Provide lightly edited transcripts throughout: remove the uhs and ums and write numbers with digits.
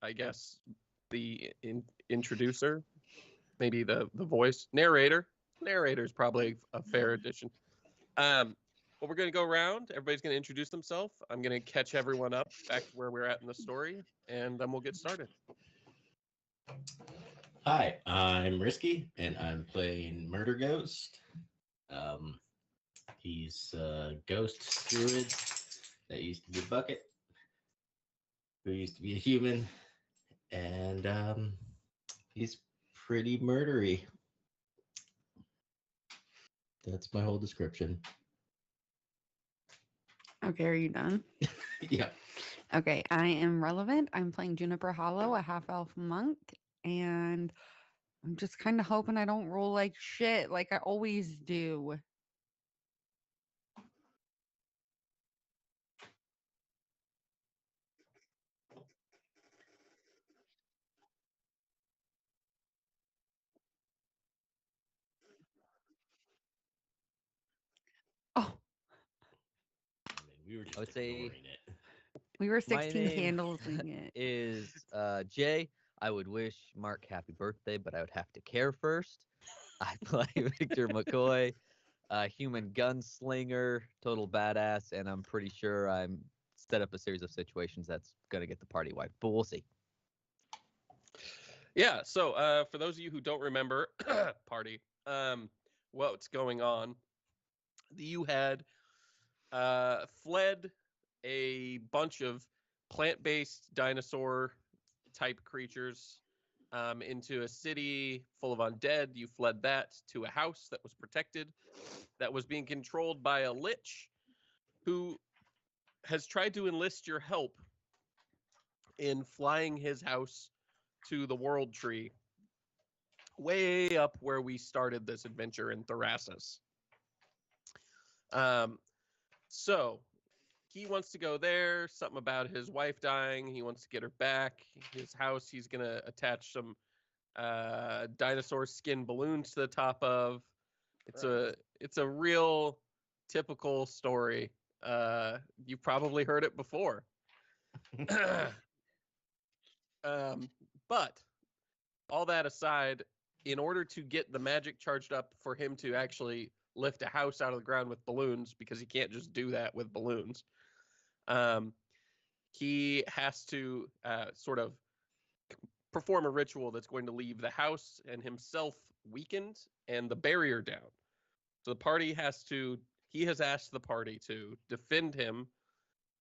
I guess, the introducer, maybe the voice narrator. Narrator is probably a fair addition. Well, we're going to go around. Everybody's going to introduce themselves. I'm going to catch everyone up back to where we're at in the story, and then we'll get started. Hi, I'm Risky, and I'm playing Murder Ghost. He's a ghost druid that used to be Bucket, who used to be a human, and he's pretty murdery. That's my whole description. Okay, are you done? Yeah. Okay, I am Relevant. I'm playing Juniper Hollow, a half-elf monk, and I'm just kind of hoping I don't roll like shit like I always do. Oh, I mean, we were just I would say ignoring it. we were my 16 name handling it. is Jay. I would wish Mark happy birthday, but I would have to care first. I play Victor McCoy, a human gunslinger, total badass, and I'm pretty sure I'm set up a series of situations that's gonna get the party wiped, but we'll see. Yeah, so for those of you who don't remember, party, what's going on, you had fled a bunch of plant-based dinosaur-type creatures into a city full of undead. You fled that to a house that was protected, that was being controlled by a lich who has tried to enlist your help in flying his house to the World Tree, way up where we started this adventure in Therasis. So he wants to go there. Something about his wife dying. He wants to get her back. His house, he's gonna attach some dinosaur skin balloons to the top of. It's a real typical story. You've probably heard it before. But all that aside, in order to get the magic charged up for him to actually lift a house out of the ground with balloons, because he can't just do that with balloons, he has to sort of perform a ritual that's going to leave the house and himself weakened and the barrier down. So the party he has asked the party to defend him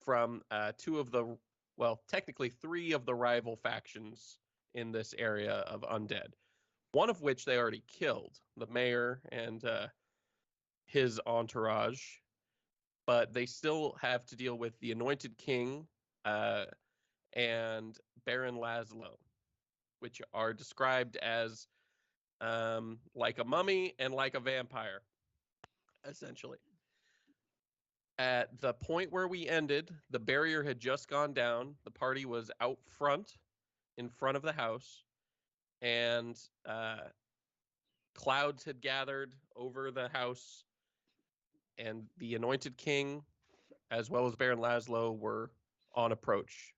from technically three of the rival factions in this area of undead. One of which they already killed, the mayor and his entourage, but they still have to deal with the Anointed King and Baron Laszlo, which are described as like a mummy and like a vampire, essentially. At the point where we ended, the barrier had just gone down. The party was out front, in front of the house, and clouds had gathered over the house, and the Anointed King, as well as Baron Laszlo, were on approach.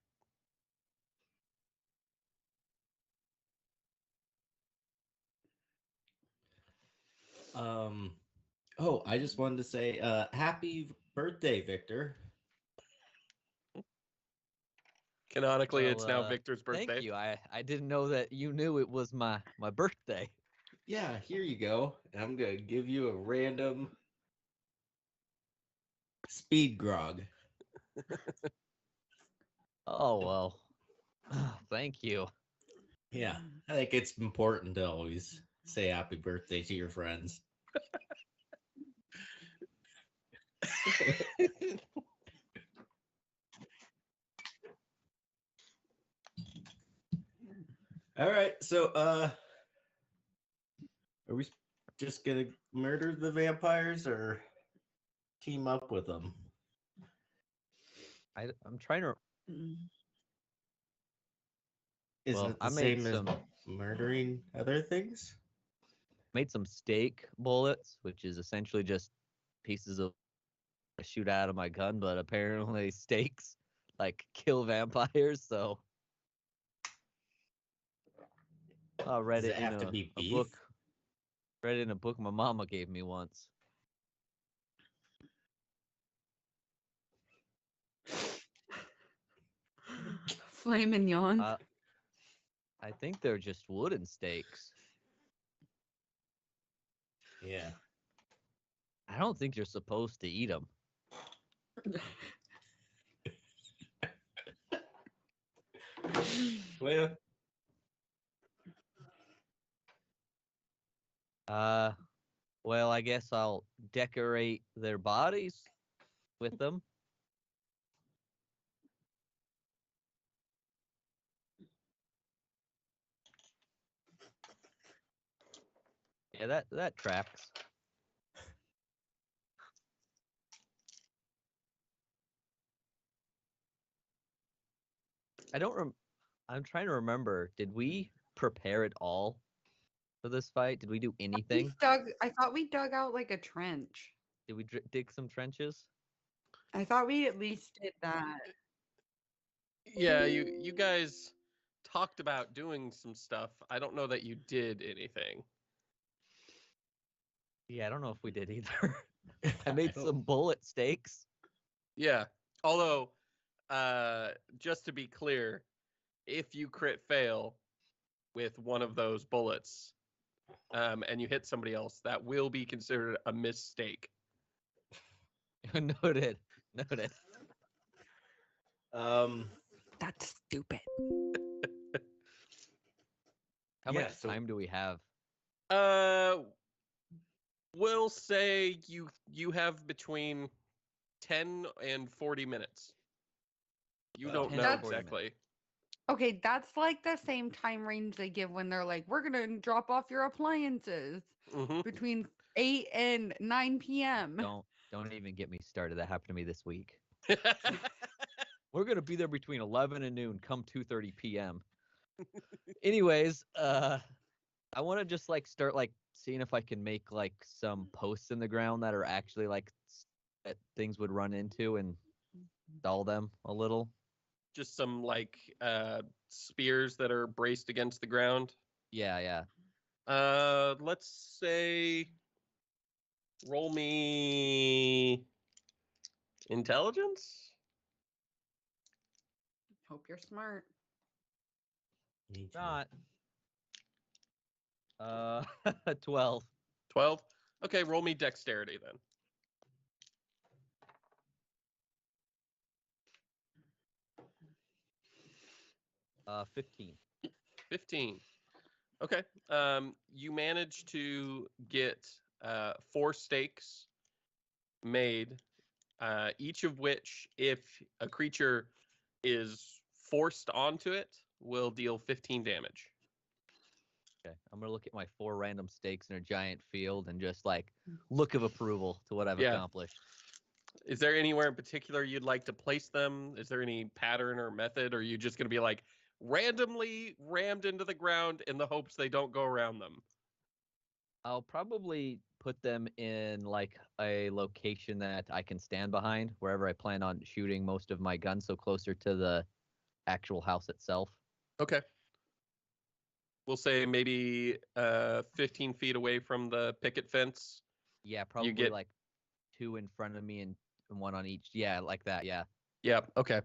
Oh, I just wanted to say happy birthday, Victor. Canonically, Well, it's now Victor's birthday. Thank you. I didn't know that you knew it was my birthday. Yeah, here you go. And I'm gonna give you a random speed grog. Oh well. Thank you. Yeah, I think it's important to always say happy birthday to your friends. All right, so are we just gonna murder the vampires or team up with them? I'm trying to. Isn't Well, it I the made same as some murdering other things? steak bullets, which is essentially just pieces of I shoot out of my gun, but apparently steaks like kill vampires. So Read Does it it have in to a, be a beef? book. Read it in a book my mama gave me once. Filet mignon. I think they're just wooden steaks. Yeah. I don't think you're supposed to eat them. Well, Well, I guess I'll decorate their bodies with them. Yeah, that tracks. I'm trying to remember. Did we prepare it all for this fight? Did we do anything? I thought we dug out like a trench. Did we dig some trenches? I thought we at least did that. Yeah, you guys talked about doing some stuff. I don't know that you did anything. Yeah, I don't know if we did either. I made don't- some bullet steaks. Yeah. Although, just to be clear, if you crit fail with one of those bullets, and you hit somebody else, that will be considered a mistake. Noted. Noted. That's stupid. How Yeah, much so- time do we have? We'll say you have between 10 and 40 minutes. You Oh. don't 10 know to 40 minutes. exactly. Okay, that's like the same time range they give when they're like, we're gonna drop off your appliances Hmm. between 8 and 9 p.m. Don't even get me started. That happened to me this week. We're gonna be there between 11 and noon. Come 2:30 p.m. Anyways, I want to just like start like seeing if I can make like some posts in the ground that are actually like that things would run into and dull them a little. Just some like spears that are braced against the ground. Yeah, yeah. Let's say roll me intelligence. Hope you're smart. Me too. Not. 12. 12. Okay, roll me dexterity then. 15. 15. Okay. You manage to get 4 steaks made, each of which, if a creature is forced onto it, will deal 15 damage. Okay, I'm gonna look at my 4 random steaks in a giant field and just like look of approval to what I've Yeah. accomplished. Is there anywhere in particular you'd like to place them? Is there any pattern or method? Or are you just going to be like randomly rammed into the ground in the hopes they don't go around them? I'll probably put them in like a location that I can stand behind, wherever I plan on shooting most of my guns, so closer to the actual house itself. Okay. We'll say maybe 15 feet away from the picket fence. Yeah, probably get- like 2 in front of me and 1 on each. Yeah, like that. Yeah. Yeah, okay.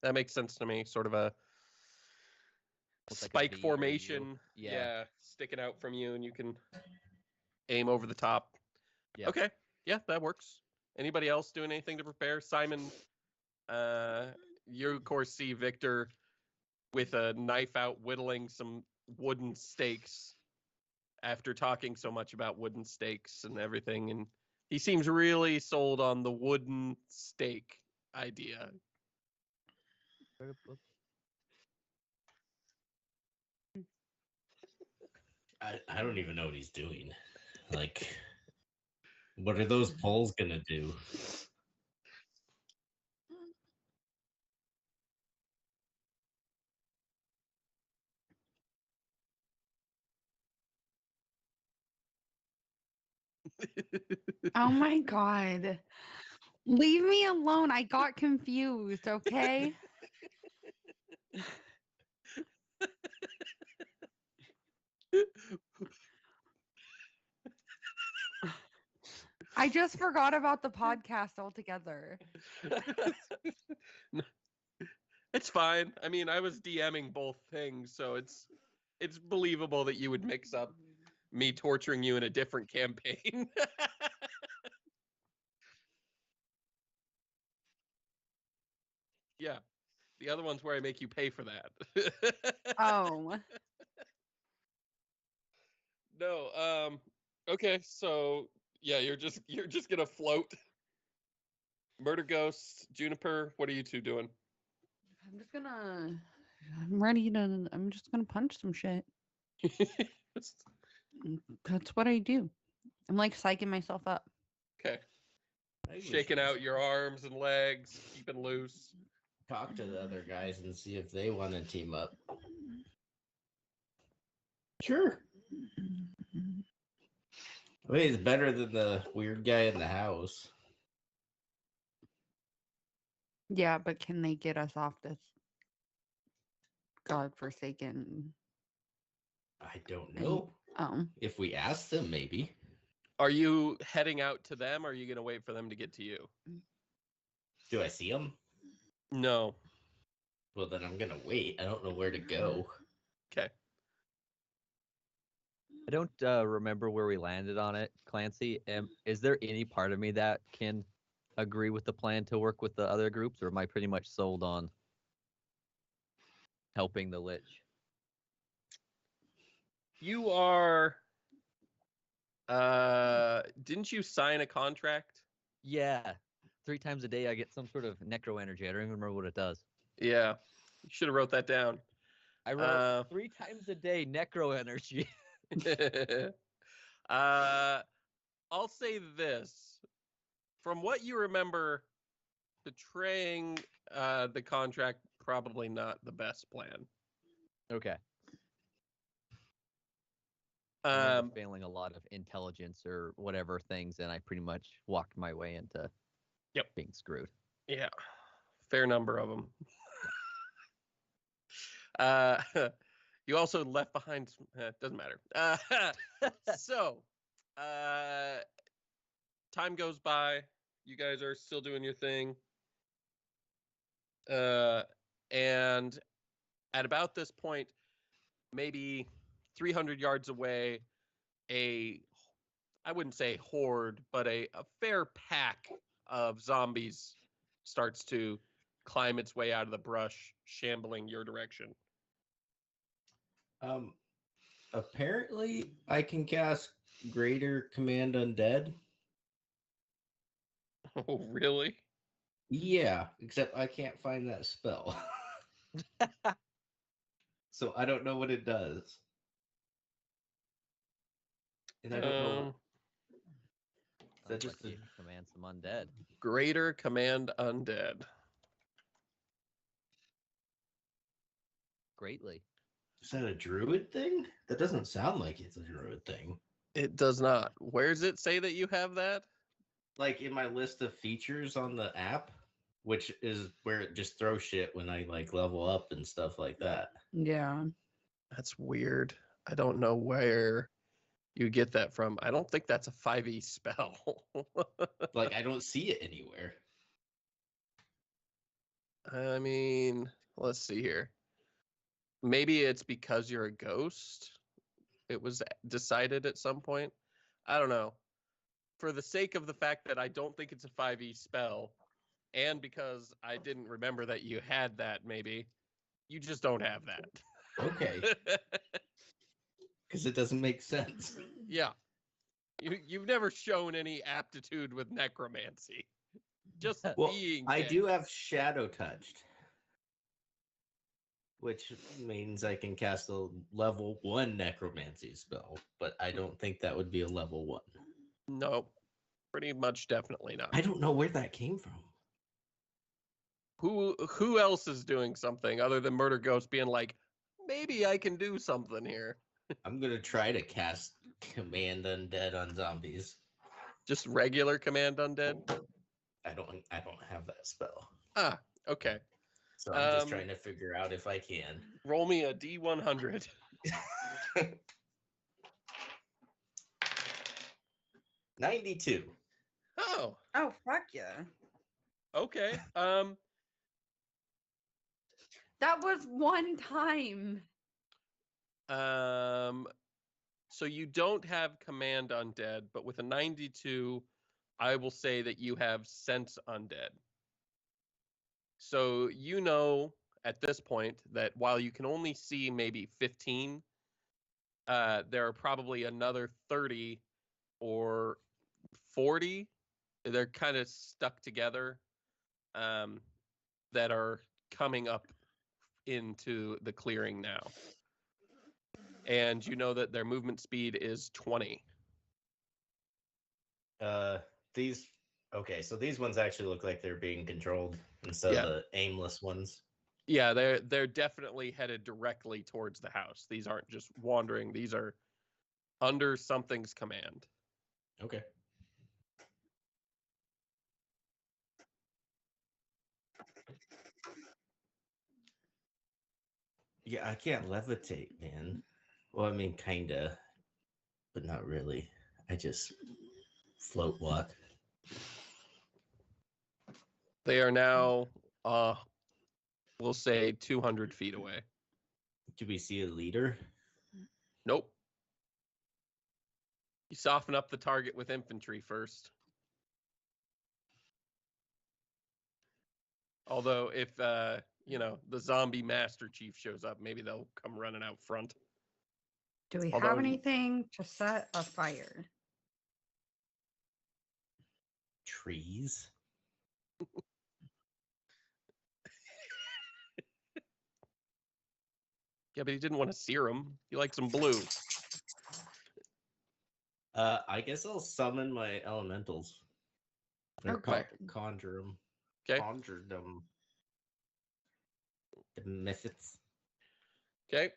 That makes sense to me. Sort of a Looks like a spike V or a U. formation. Yeah. Sticking out from you, and you can aim over the top. Yep. Okay. Yeah, that works. Anybody else doing anything to prepare? Simon, you of course see Victor with a knife out whittling some wooden stakes after talking so much about wooden stakes and everything, and he seems really sold on the wooden stake idea. I don't even know what he's doing. Like, what are those poles gonna do? Oh my god. Leave me alone. I got confused, okay? I just forgot about the podcast altogether. It's fine. I mean, I was DMing both things, so it's believable that you would mix up me torturing you in a different campaign. Yeah. The other one's where I make you pay for that. Oh, No, okay, so yeah, you're just gonna float. Murder Ghost, Juniper, what are you two doing? I'm just gonna punch some shit. That's what I do. I'm like psyching myself up. Okay. I wish Shaking you out your arms and legs, keeping loose. talk to the other guys and see if they want to team up. Sure. Wait, it's better than the weird guy in the house. Yeah, but can they get us off this godforsaken? I don't thing? know. Oh, If we ask them, maybe. Are you heading out to them, or are you gonna wait for them to get to you? Do I see them? No. Well, then I'm gonna wait. I don't know where to go. Okay. I don't remember where we landed on it, Clancy. Is there any part of me that can agree with the plan to work with the other groups, or am I pretty much sold on helping the Lich? You are. Didn't you sign a contract? Yeah. 3 times a day I get some sort of necro energy. I don't even remember what it does. Yeah. You should have wrote that down. I wrote 3 times a day necro energy. I'll say this. From what you remember, betraying the contract probably not the best plan. Okay. I remember Um, failing a lot of intelligence or whatever things, and I pretty much walked my way into being screwed. yeah, fair number of them. You also left behind. Doesn't matter. So, time goes by. You guys are still doing your thing. And at about this point, maybe 300 yards away, I wouldn't say horde, but a fair pack of zombies starts to climb its way out of the brush, shambling your direction. Apparently I can cast Greater Command Undead. Oh, really? Yeah, except I can't find that spell. So I don't know what it does. And I don't know. Is that Sounds just like you can command some undead. Greater Command Undead. Greatly. Is that a druid thing? That doesn't sound like it's a druid thing. It does not. Where does it say that you have that? Like in my list of features on the app, which is where it just throws shit when I like level up and stuff like that. yeah. That's weird. I don't know where you get that from. I don't think that's a 5e spell. Like I don't see it anywhere. I mean, let's see here. Maybe it's because you're a ghost. It was decided at some point. I don't know. For the sake of the fact that I don't think it's a 5e spell, and because I didn't remember that you had that, maybe, you just don't have that. Okay. Because it doesn't make sense. Yeah. You've never shown any aptitude with necromancy. Just Well, being I dead. do have Shadow Touched, which means I can cast a level 1 necromancy spell, but I don't think that would be a level 1. No, pretty much definitely not. I don't know where that came from. Who else is doing something other than Murder Ghost being like, maybe I can do something here? I'm gonna try to cast Command Undead on zombies. Just regular Command Undead? I don't have that spell. Ah, okay. So I'm just trying to figure out if I can. Roll me a D100. 92. Oh, Oh, fuck yeah. okay. That was one time. So you don't have command undead, but with a 92, I will say that you have sense undead. So you know at this point that while you can only see maybe 15, there are probably another 30 or 40. They're kind of stuck together, that are coming up into the clearing now. And you know that their movement speed is 20. These okay, so these ones actually look like they're being controlled instead Yeah. of the aimless ones. Yeah, they're definitely headed directly towards the house. These aren't just wandering. These are under something's command. Okay. Yeah, I can't levitate, man. Well, I mean, kinda, but not really. I just float walk. They are now, we'll say 200 feet away. Do we see a leader? Nope. You soften up the target with infantry first. Although if the zombie master chief shows up, maybe they'll come running out front. Do we Although- have anything to set a fire? Trees? Yeah, but he didn't want to sear him. He likes them blue. I guess I'll summon my elementals. Or Okay. conjure them. Okay. Conjure them. The methods. Okay.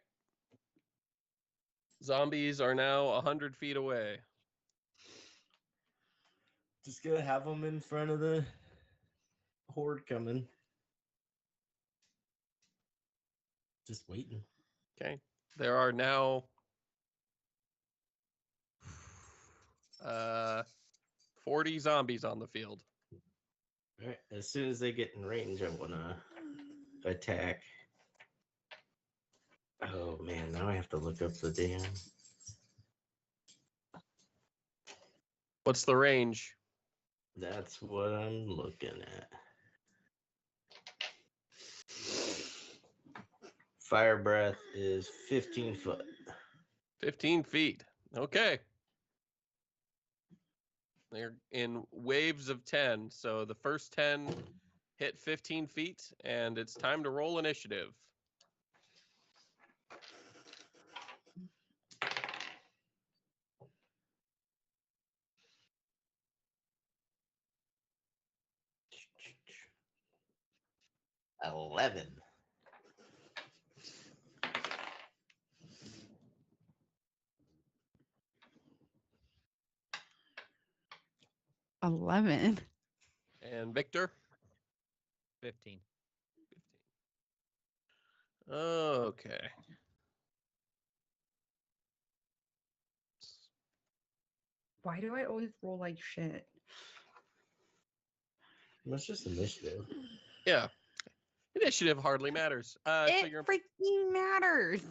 Zombies are now 100 feet away. Just gonna have them in front of the horde coming. Just waiting. Okay. There are now 40 zombies on the field. All right. As soon as they get in range, I wanna attack. Oh man, now I have to look up the damn. What's the range? That's what I'm looking at. Fire breath is 15 foot. 15 feet. Okay. They're in waves of 10. So the first 10 hit 15 feet, and it's time to roll initiative. ch 11. $11. And Victor? 15. 15. Okay. Why do I always roll like shit? That's just initiative. Yeah. Initiative hardly matters. So It freaking matters.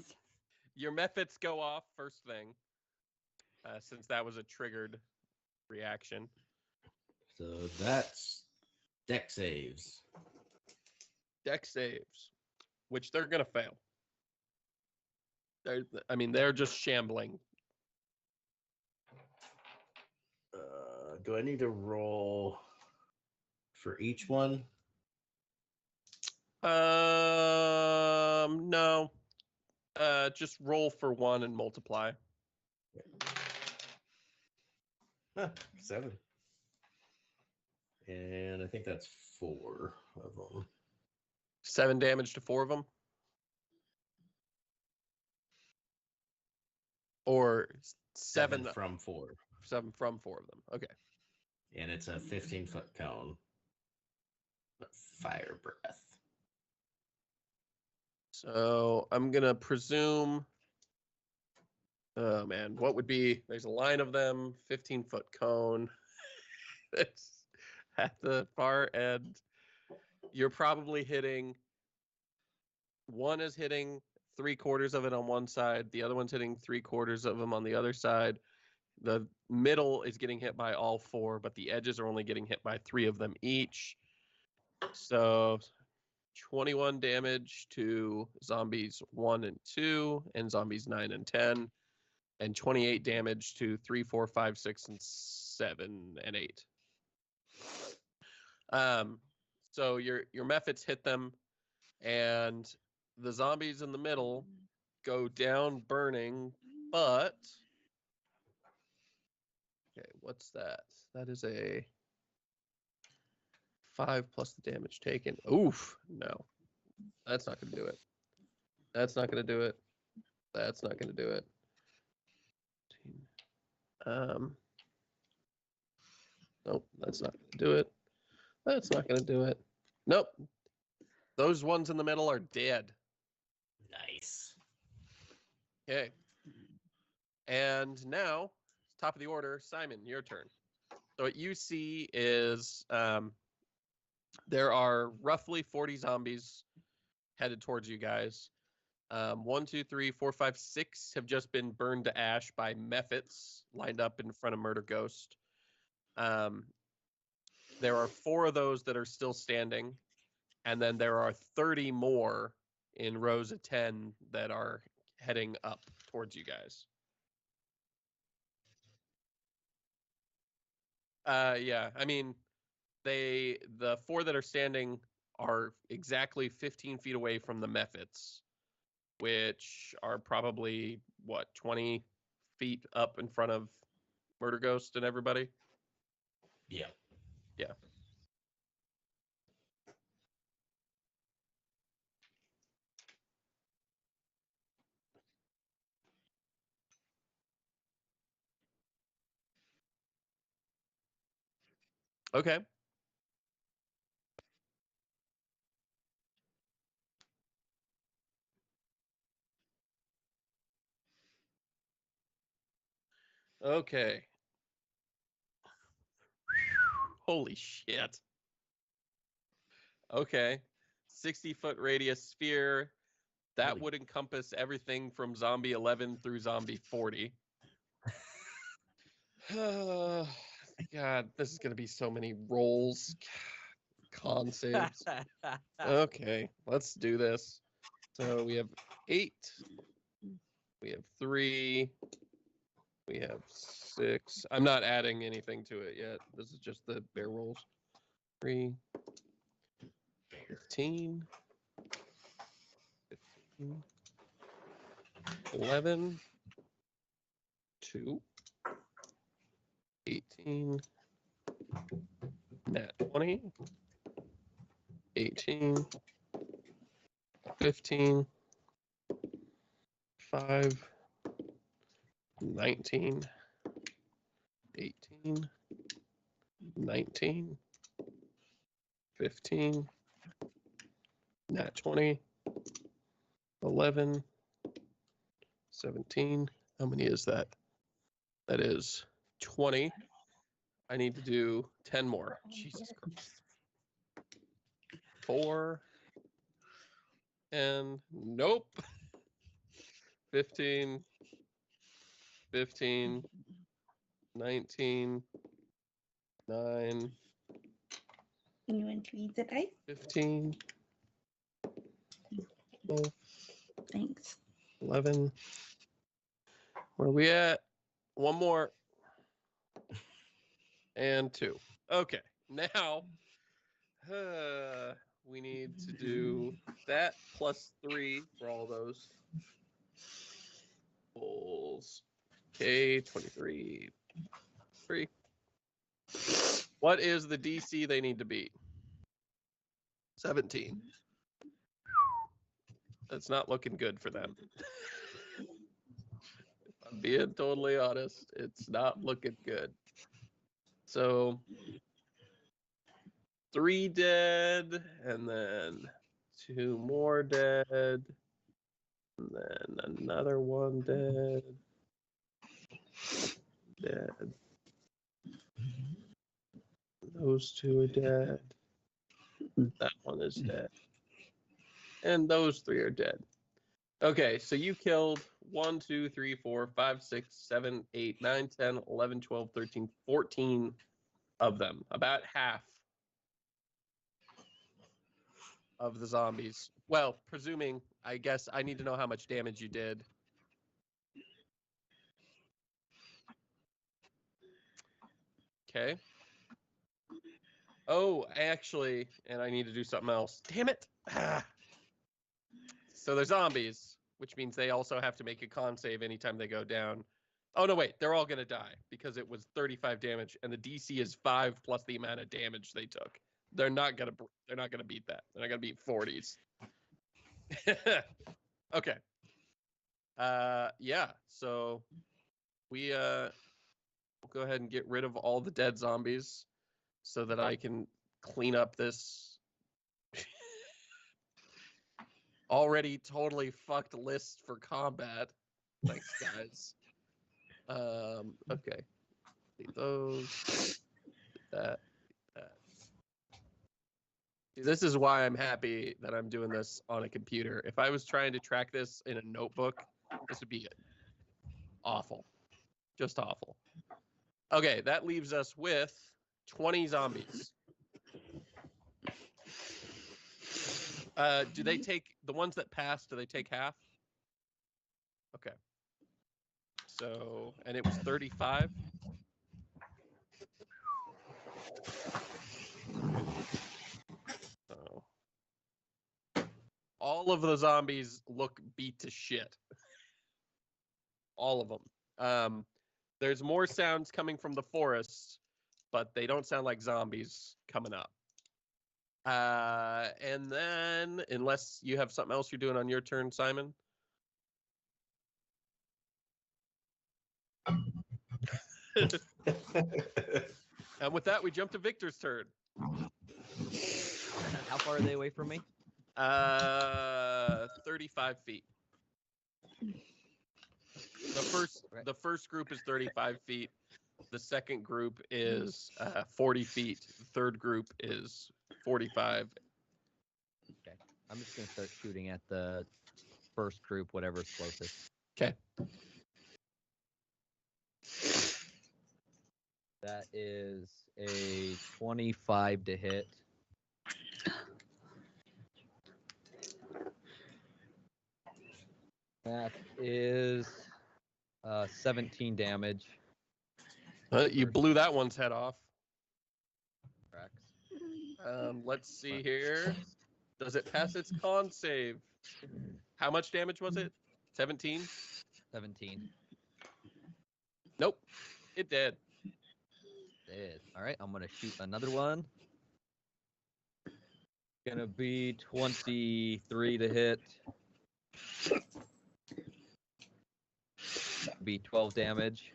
your methods go off first thing, since that was a triggered reaction. So that's deck saves. Deck saves, which they're gonna fail. They're just shambling. Do I need to roll for each one? No. Just roll for one and multiply. Huh, 7. And I think that's 4 of them. 7 damage to 4 of them. Or 7 from 4. 7 from 4 of them. Okay. And it's a 15-foot cone. But fire breath. So I'm gonna presume Oh man, what would be? There's a line of them, 15-foot cone. It's at the far end. You're probably hitting. One is hitting 3/4 of it on one side. The other one's hitting 3/4 of them on the other side. The middle is getting hit by all four, but the edges are only getting hit by 3 of them each. So 21 damage to zombies 1 and 2, and zombies 9 and 10, and 28 damage to 3, 4, 5, 6, and 7 and 8. So your mephits hit them, and the zombies in the middle go down burning, but okay, what's that? That is a 5 plus the damage taken. Oof, no. That's not going to do it. That's not going to do it. That's not going to do it. Nope, that's not going to do it. That's not going to do it. Nope. Those ones in the middle are dead. Nice. Okay. And now, top of the order, Simon, your turn. So what you see is there are roughly 40 zombies headed towards you guys. 1, 2, 3, 4, 5, 6 have just been burned to ash by mephits lined up in front of Murder Ghost. There are 4 of those that are still standing, and then there are 30 more in rows of 10 that are heading up towards you guys. Yeah, I mean, the 4 that are standing are exactly 15 feet away from the mephits, which are probably, 20 feet up in front of Murder Ghost and everybody? Yeah. Yeah. Okay. Okay. Holy shit. Okay. 60-foot radius sphere. That Holy- would encompass everything from zombie 11 through zombie 40. God, this is going to be so many rolls. Con saves. Okay, let's do this. So we have 8. We have 3. We have 6. I'm not adding anything to it yet. This is just the bear rolls. 3. 15. 15. 11. 2. 18. Nat 20. 18. 15. 5. 19. 18. 19. 15. Nat 20. 11. 17. How many is that? That is 20. I need to do 10 more. Jesus Christ. 4. And nope. 15. 15. 19. 9. You want to read the dice? 15. 12. Thanks. 11. Where are we at? One more. And 2. Okay. Now, we need to do that plus 3 for all those. Bulls. Okay, 23. 3. What is the DC they need to beat? 17. That's not looking good for them. If I'm being totally honest, it's not looking good. So 3 dead, and then 2 more dead, and then another 1 dead. Dead. Those two are dead. That one is dead. And those three are dead. Okay, so you killed 1, 2, 3, 4, 5, 6, 7, 8, 9, 10, 11, 12, 13, 14 of them. About half of the zombies. Well, presuming, I guess I need to know how much damage you did. Okay. Oh, actually, and I need to do something else. Damn it. So they're zombies, which means they also have to make a con save anytime they go down. Oh, no, wait. They're all going to die because it was 35 damage, and the DC is 5 plus the amount of damage they took. They're not going to beat that. They're not going to beat 40s. Okay. Yeah, so we'll go ahead and get rid of all the dead zombies so that I can clean up this already totally fucked list for combat. Thanks, guys. Okay. Delete those. That. See, this is why I'm happy that I'm doing this on a computer. If I was trying to track this in a notebook, this would be awful. Just awful. Okay, that leaves us with 20 zombies. Do they take the ones that pass? Do they take half? Okay. So, and it was 35. So, all of the zombies look beat to shit. All of them. There's more sounds coming from the forest, but they don't sound like zombies coming up. And then, unless you have something else you're doing on your turn, Simon. And with that, we jump to Victor's turn. How far are they away from me? 35 feet. The first group is 35 feet. The second group is 40 feet. The third group is 45. Okay. I'm just going to start shooting at the first group, whatever's closest. Okay. That is a 25 to hit. That is 17 damage. You blew that one's head off. Correct. Let's see here. Does it pass its con save? How much damage was it? 17? 17. Nope. It did. Dead. All right, I'm going to shoot another one. Gonna be 23 to hit. Be 12 damage.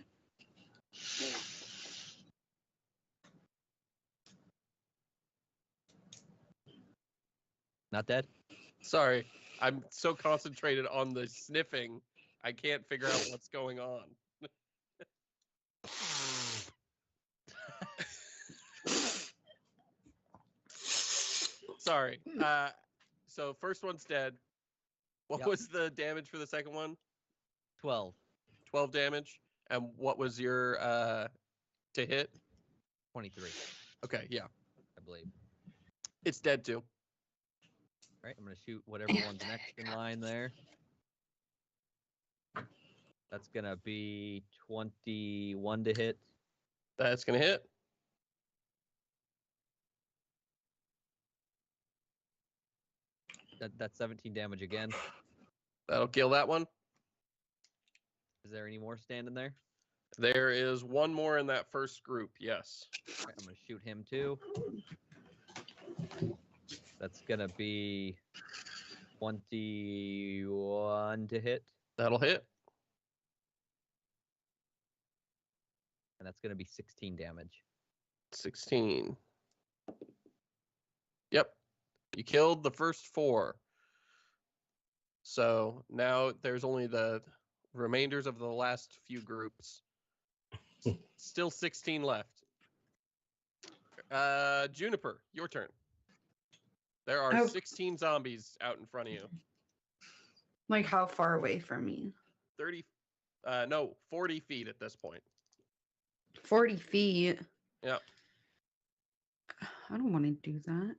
Not dead? Sorry. I'm so concentrated on the sniffing, I can't figure out what's going on. Sorry. So first one's dead. What Yep. was the damage for the second one? 12. 12 damage. And what was your to hit? 23, Okay, yeah. I believe. It's dead too. All right, I'm going to shoot whatever one's next in line there. That's going to be 21 to hit. That's gonna hit. That's 17 damage again. That'll kill that one. Is there any more standing there? There is one more in that first group, yes. All right, I'm going to shoot him too. That's going to be 21 to hit. That'll hit. And that's going to be 16 damage. 16. Yep. You killed the first 4. So now there's only the remainders of the last few groups. Still 16 left. Juniper, your turn. There are Oh. 16 zombies out in front of you. Like how far away from me? 40 feet at this point. 40 feet. Yeah. I don't want to do that.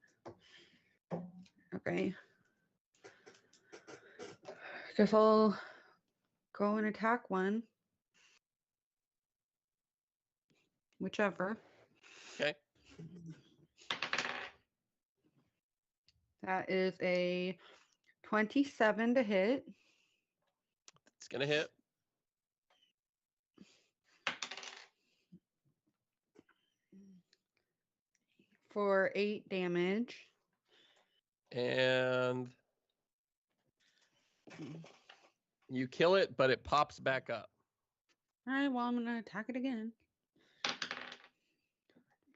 Okay. Guess I'll go and attack one. Whichever. Okay. That is a 27 to hit. It's going to hit. For 8 damage. And you kill it, but it pops back up. All right, well, I'm going to attack it again.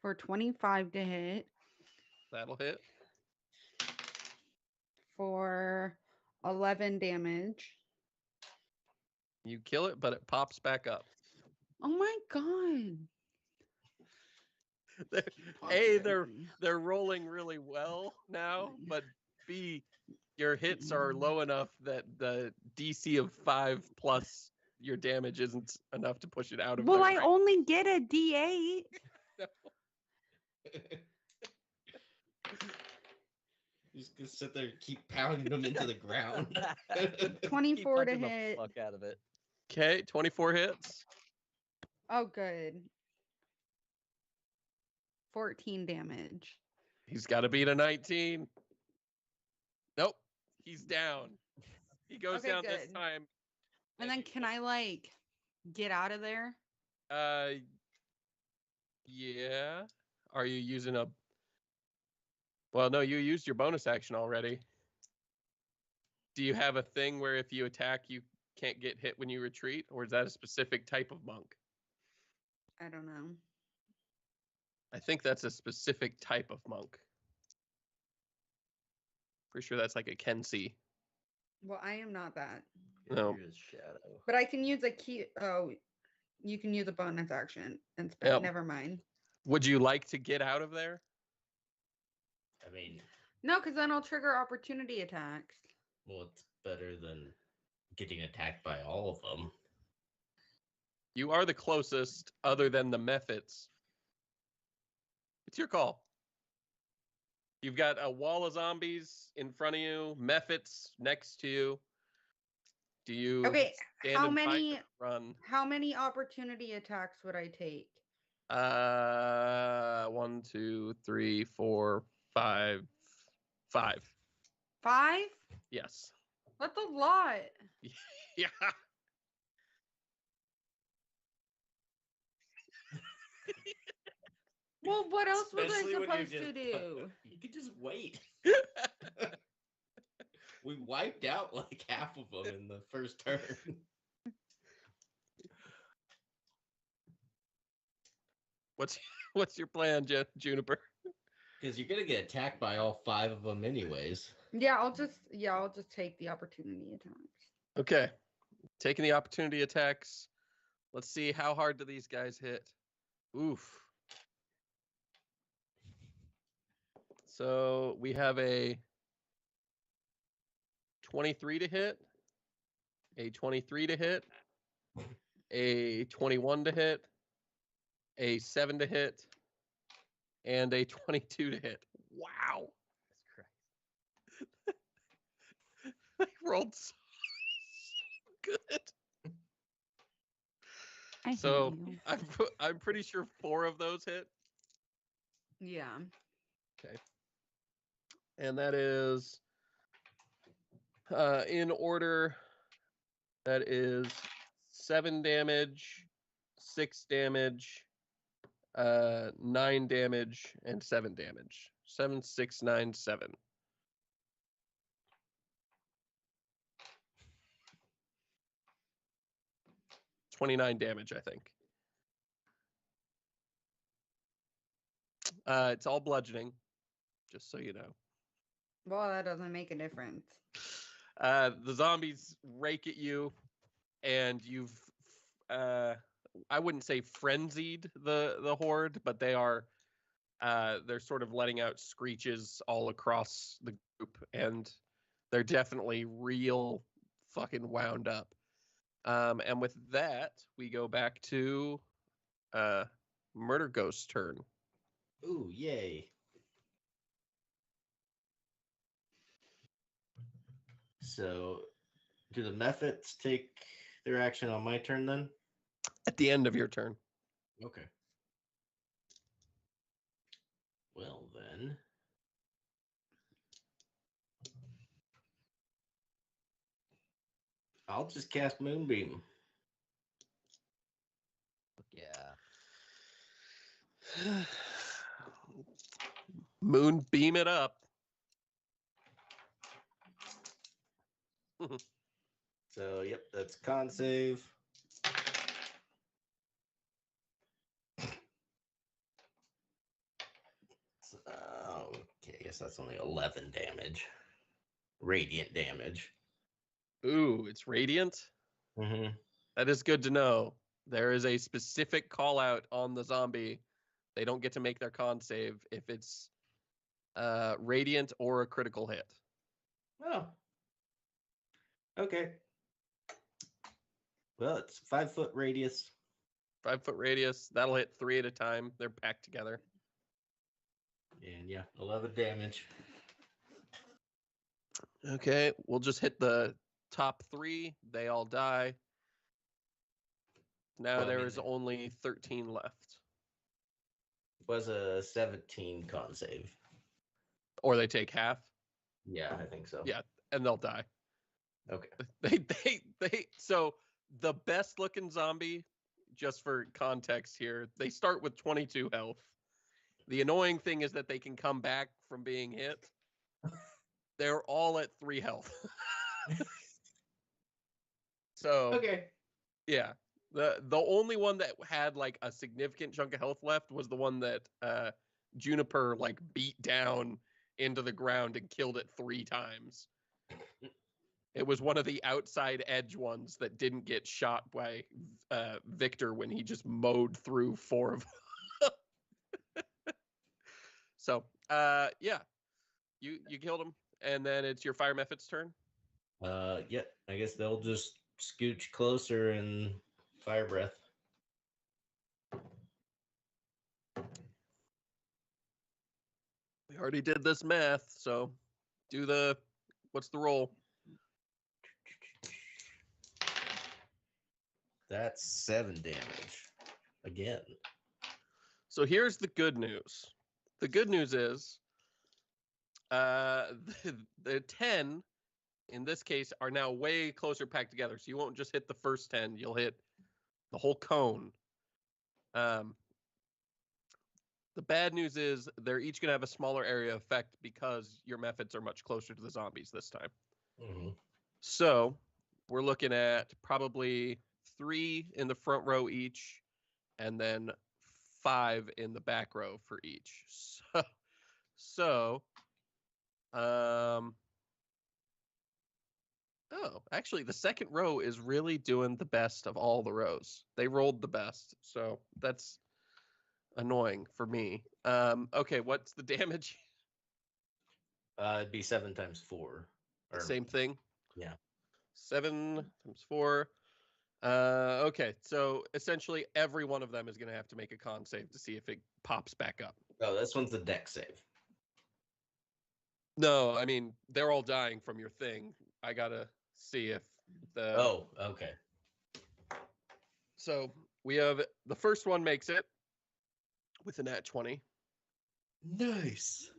For 25 to hit. That'll hit. For 11 damage. You kill it, but it pops back up. Oh my god. They're rolling really well now, but B, your hits are low enough that the DC of 5 plus your damage isn't enough to push it out of Well, their I range. only get a D8. You're just gonna sit there and keep pounding them into the ground. 24 to Keep punching the hit. fuck out of it. Okay, 24 hits. Oh, good. 14 damage. He's got to beat a 19. Nope, he's down. He goes Okay, down this good. time. And then can I, like, get out of there? Yeah. Are you using a... Well, no, you used your bonus action already. Do you have a thing where if you attack, you can't get hit when you retreat? Or is that a specific type of monk? I don't know. I think that's a specific type of monk. Pretty sure that's like a Kensi. Well, I am not that. No. You're his shadow. But I can use a key. Oh, you can use a bonus action and spend. Yep. Never mind. Would you like to get out of there? I mean, No, because then I'll trigger opportunity attacks. well, it's better than getting attacked by all of them. You are the closest other than the Mephits. It's your call. You've got a wall of zombies in front of you, Mephits next to you. Do you Okay, stand how and fight many? or run? How many opportunity attacks would I take? 1, 2, 3, 4, 5. 5. 5? Yes. That's a lot. Yeah. Well, what else was I Especially when you're supposed to just- do? You could just wait. We wiped out like half of them in the first turn. What's your plan, Juniper? Because you're gonna get attacked by all 5 of them anyways. Yeah, I'll just take the opportunity attacks. Okay. Taking the opportunity attacks. Let's see how hard do these guys hit. Oof. So we have a 23 to hit, a 23 to hit, a 21 to hit, a 7 to hit, and a 22 to hit. Wow. That's I rolled so good. I hate So you. I'm pretty sure 4 of those hit. Yeah. And that is in order. That is 7 damage, 6 damage, 9 damage, and 7 damage. 7, 6, 9, 7. $29 damage, I think. It's all bludgeoning, just so you know. Well, that doesn't make a difference. The zombies rake at you, and you've I wouldn't say frenzied the horde, but they're sort of letting out screeches all across the group, and they're definitely real fucking wound up. And with that, we go back to Murder Ghost's turn. Ooh, yay. So, do the methods take their action on my turn then? At the end of your turn. Okay. Well, then. I'll just cast Moonbeam. Yeah. Moonbeam it up. So, yep, that's con save. Okay, I guess that's only 11 damage. Radiant damage. Ooh, it's radiant. Mm-hmm. That is good to know. There is a specific call out on the zombie. They don't get to make their con save if it's radiant or a critical hit. Oh. Okay. Well, it's 5-foot radius. 5-foot radius. That'll hit 3 at a time. They're packed together. And yeah, 11 damage. Okay, we'll just hit the top 3. They all die. Now Well, I there mean, is only 13 left. Was a 17 con save. Or they take half. Yeah, I think so. Yeah, and they'll die. Okay. So the best looking zombie, just for context here, they start with 22 health. The annoying thing is that they can come back from being hit. They're all at 3 health. So Okay. yeah. The only one that had like a significant chunk of health left was the one that Juniper like beat down into the ground and killed it 3 times. It was one of the outside edge ones that didn't get shot by Victor when he just mowed through 4 of them. So, yeah, you killed him, and then it's your Fire Mephit's turn. Yeah, I guess they'll just scooch closer and fire breath. We already did this math, so what's the roll? That's 7 damage. Again. So here's the good news. The good news is the 10 in this case are now way closer packed together. So you won't just hit the first 10, you'll hit the whole cone. The bad news is they're each going to have a smaller area effect because your methods are much closer to the zombies this time. Mm-hmm. So we're looking at probably 3 in the front row each, and then 5 in the back row for each. So oh, actually, the second row is really doing the best of all the rows. They rolled the best, so that's annoying for me. Okay, what's the damage? It'd be 7 times 4. Or, Same thing. Yeah. 7 times 4. Okay, so essentially every one of them is going to have to make a con save to see if it pops back up. Oh, this one's the deck save. No, I mean, they're all dying from your thing. I got to see if the... Oh, okay. So we have the first one makes it with a nat 20. Nice.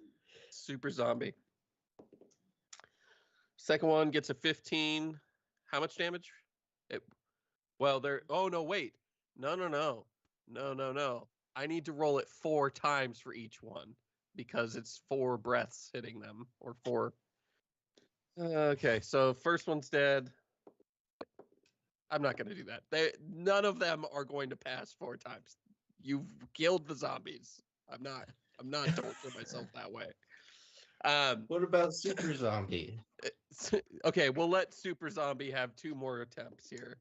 Super zombie. Second one gets a 15. How much damage? Oh, no, wait. No. I need to roll it 4 times for each one because it's 4 breaths hitting them, or 4. Okay, so first one's dead. I'm not going to do that. None of them are going to pass 4 times. You've killed the zombies. I'm not torturing myself that way. What about Super Zombie? Okay, we'll let Super Zombie have 2 more attempts here.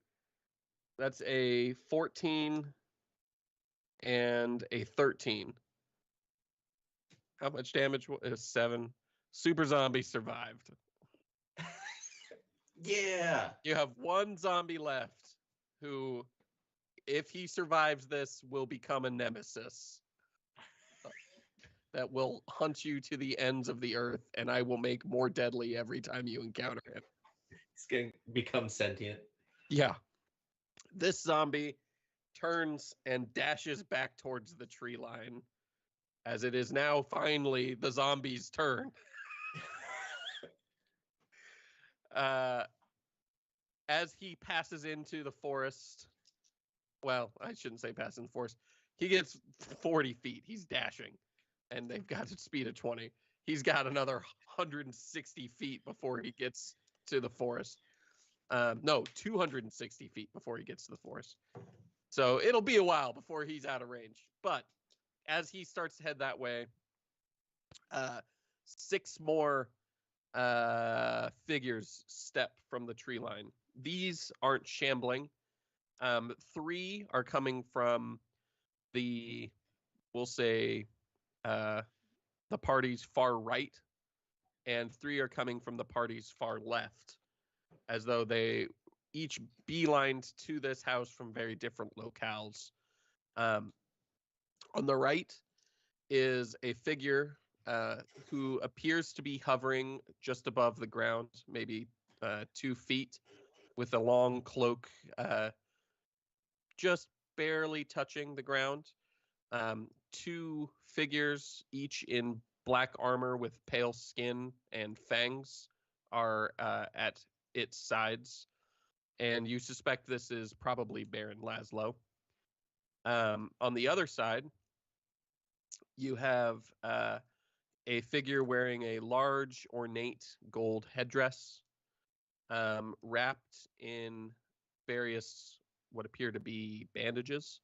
That's a 14 and a 13. How much damage? 7. Super zombie survived. Yeah. You have one zombie left who, if he survives this, will become a nemesis that will hunt you to the ends of the earth, and I will make more deadly every time you encounter him. He's going to become sentient. Yeah. This zombie turns and dashes back towards the tree line, as it is now finally the zombie's turn. As he passes into the forest, well, I shouldn't say pass in the forest. He gets 40 feet. He's dashing, and they've got a speed of 20. He's got another 160 feet before he gets to the forest. No, 260 feet before he gets to the forest. So it'll be a while before he's out of range. But as he starts to head that way, 6 more figures step from the tree line. These aren't shambling. 3 are coming from the, we'll say, the party's far right, and 3 are coming from the party's far left, as though they each beelined to this house from very different locales. On the right is a figure who appears to be hovering just above the ground, maybe 2 feet, with a long cloak just barely touching the ground. 2 figures, each in black armor with pale skin and fangs, are at its sides, and you suspect this is probably Baron Laszlo. On the other side, you have a figure wearing a large, ornate gold headdress, wrapped in various what appear to be bandages,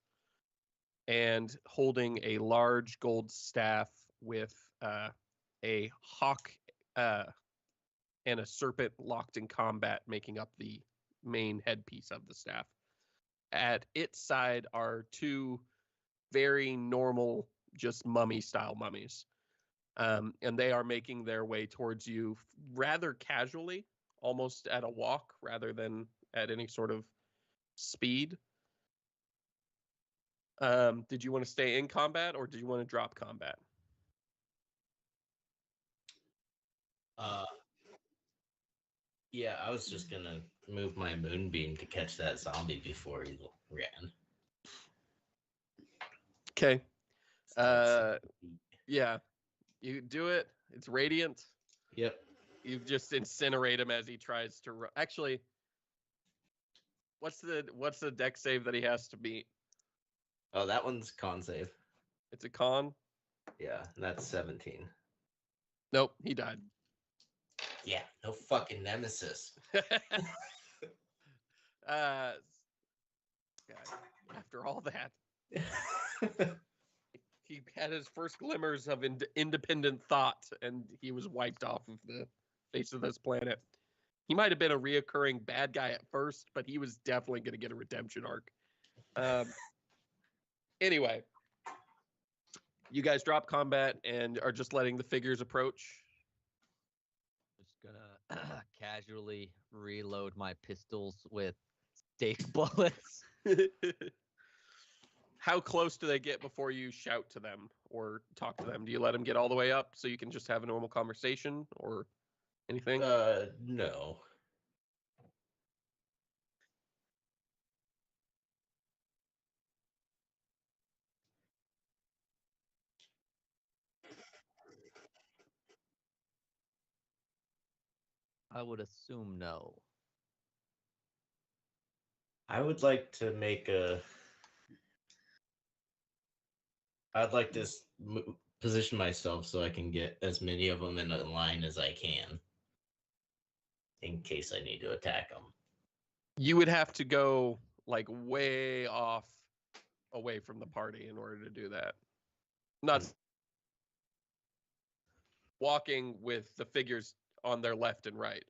and holding a large gold staff with a hawk and a serpent locked in combat, making up the main headpiece of the staff. At its side are 2 very normal, just mummy-style mummies. And they are making their way towards you rather casually, almost at a walk rather than at any sort of speed. Did you want to stay in combat, or did you want to drop combat? Yeah, I was just gonna move my moonbeam to catch that zombie before he ran. Okay. Yeah, you do it. It's radiant. Yep. You just incinerate him as he tries to run. Actually, what's the deck save that he has to beat? Oh, that one's con save. It's a con? Yeah, that's 17. Nope, he died. Yeah, no fucking nemesis. God, after all that, he had his first glimmers of independent thought, and he was wiped off of the face of this planet. He might have been a reoccurring bad guy at first, but he was definitely going to get a redemption arc. Anyway, you guys drop combat and are just letting the figures approach. Just gonna casually reload my pistols with stake bullets. How close do they get before you shout to them or talk to them? Do you let them get all the way up so you can just have a normal conversation or anything? No. I would assume no. I would like to make I'd like to position myself so I can get as many of them in a line as I can, in case I need to attack them. You would have to go like way off away from the party in order to do that. Not walking with the figures on their left and right.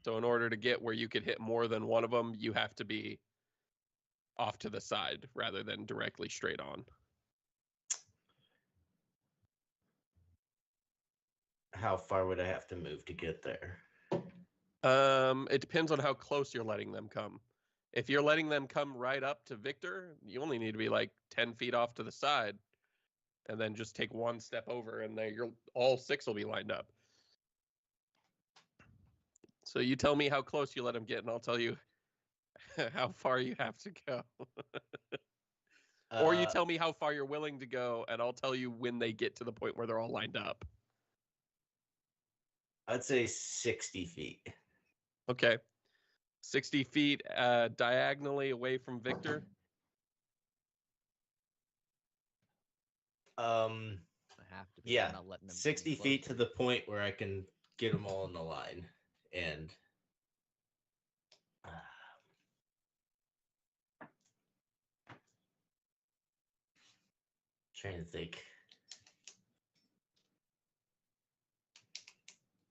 So in order to get where you could hit more than one of them, you have to be off to the side rather than directly straight on. How far would I have to move to get there? It depends on how close you're letting them come. If you're letting them come right up to Victor, you only need to be like 10 feet off to the side, and then just take one step over, and then all 6 will be lined up. So you tell me how close you let them get, and I'll tell you how far you have to go. Or you tell me how far you're willing to go, and I'll tell you when they get to the point where they're all lined up. I'd say 60 feet. Okay. 60 feet diagonally away from Victor. I have to be. Yeah, I'm not letting them 60 feet to the point where I can get them all in the line. And trying to think.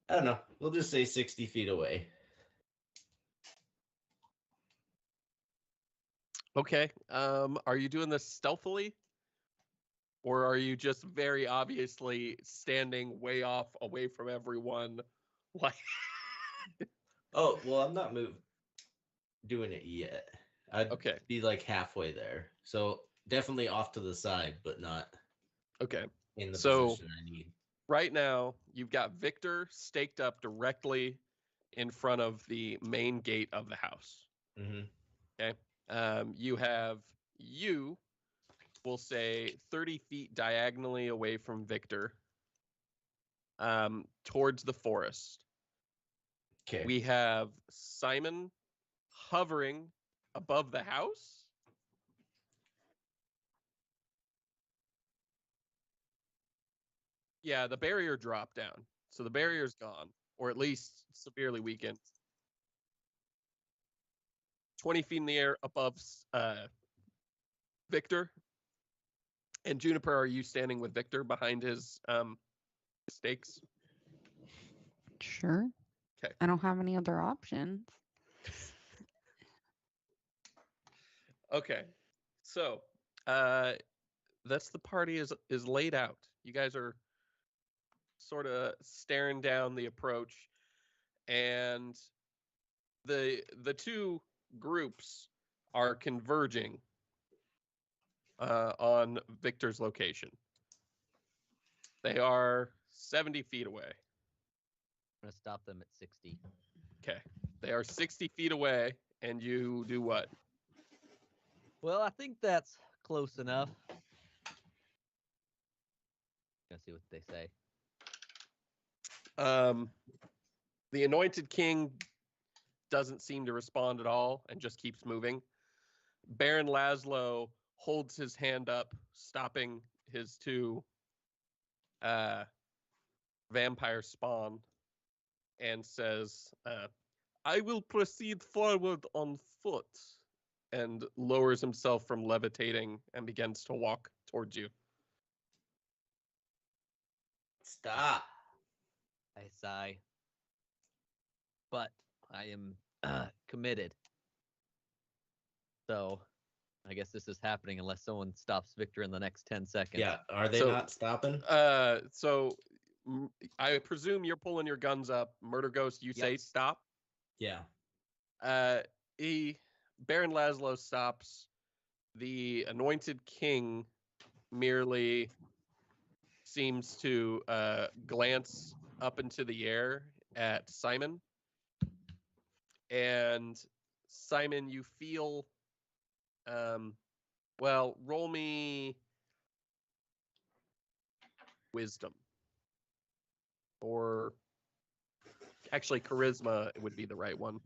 I don't know. We'll just say 60 feet away. Okay. Are you doing this stealthily? Or are you just very obviously standing way off away from everyone? Like Oh, well, I'm not doing it yet. I'd Okay. be like halfway there. So definitely off to the side, but not Okay. in the So- position I need. Right now, you've got Victor staked up directly in front of the main gate of the house. Mm-hmm. You have we'll say 30 feet diagonally away from Victor, towards the forest. Okay. We have Simon hovering above the house. Yeah, the barrier dropped down. So the barrier's gone, or at least severely weakened. 20 feet in the air above Victor. And Juniper, are you standing with Victor behind his stakes? Sure. 'Kay. I don't have any other options. Okay. So that's the party is laid out. You guys are sort of staring down the approach, and the two groups are converging on Victor's location. They are 70 feet away. I'm gonna stop them at 60. Okay. They are 60 feet away, and you do what? Well, I think that's close enough. Gonna see what they say. The Anointed King doesn't seem to respond at all and just keeps moving. Baron Laszlo holds his hand up, stopping his two vampire spawn, and says, I will proceed forward on foot, and lowers himself from levitating and begins to walk towards you. Stop. I sigh. But I am committed. So I guess this is happening unless someone stops Victor in the next 10 seconds. Yeah. Are they So- not stopping? So I presume you're pulling your guns up. Murder Ghost, you say stop. Yeah. Baron Laszlo stops. The Anointed King merely seems to glance up into the air at Simon. And Simon, you feel, well, roll me wisdom. Or actually charisma would be the right one.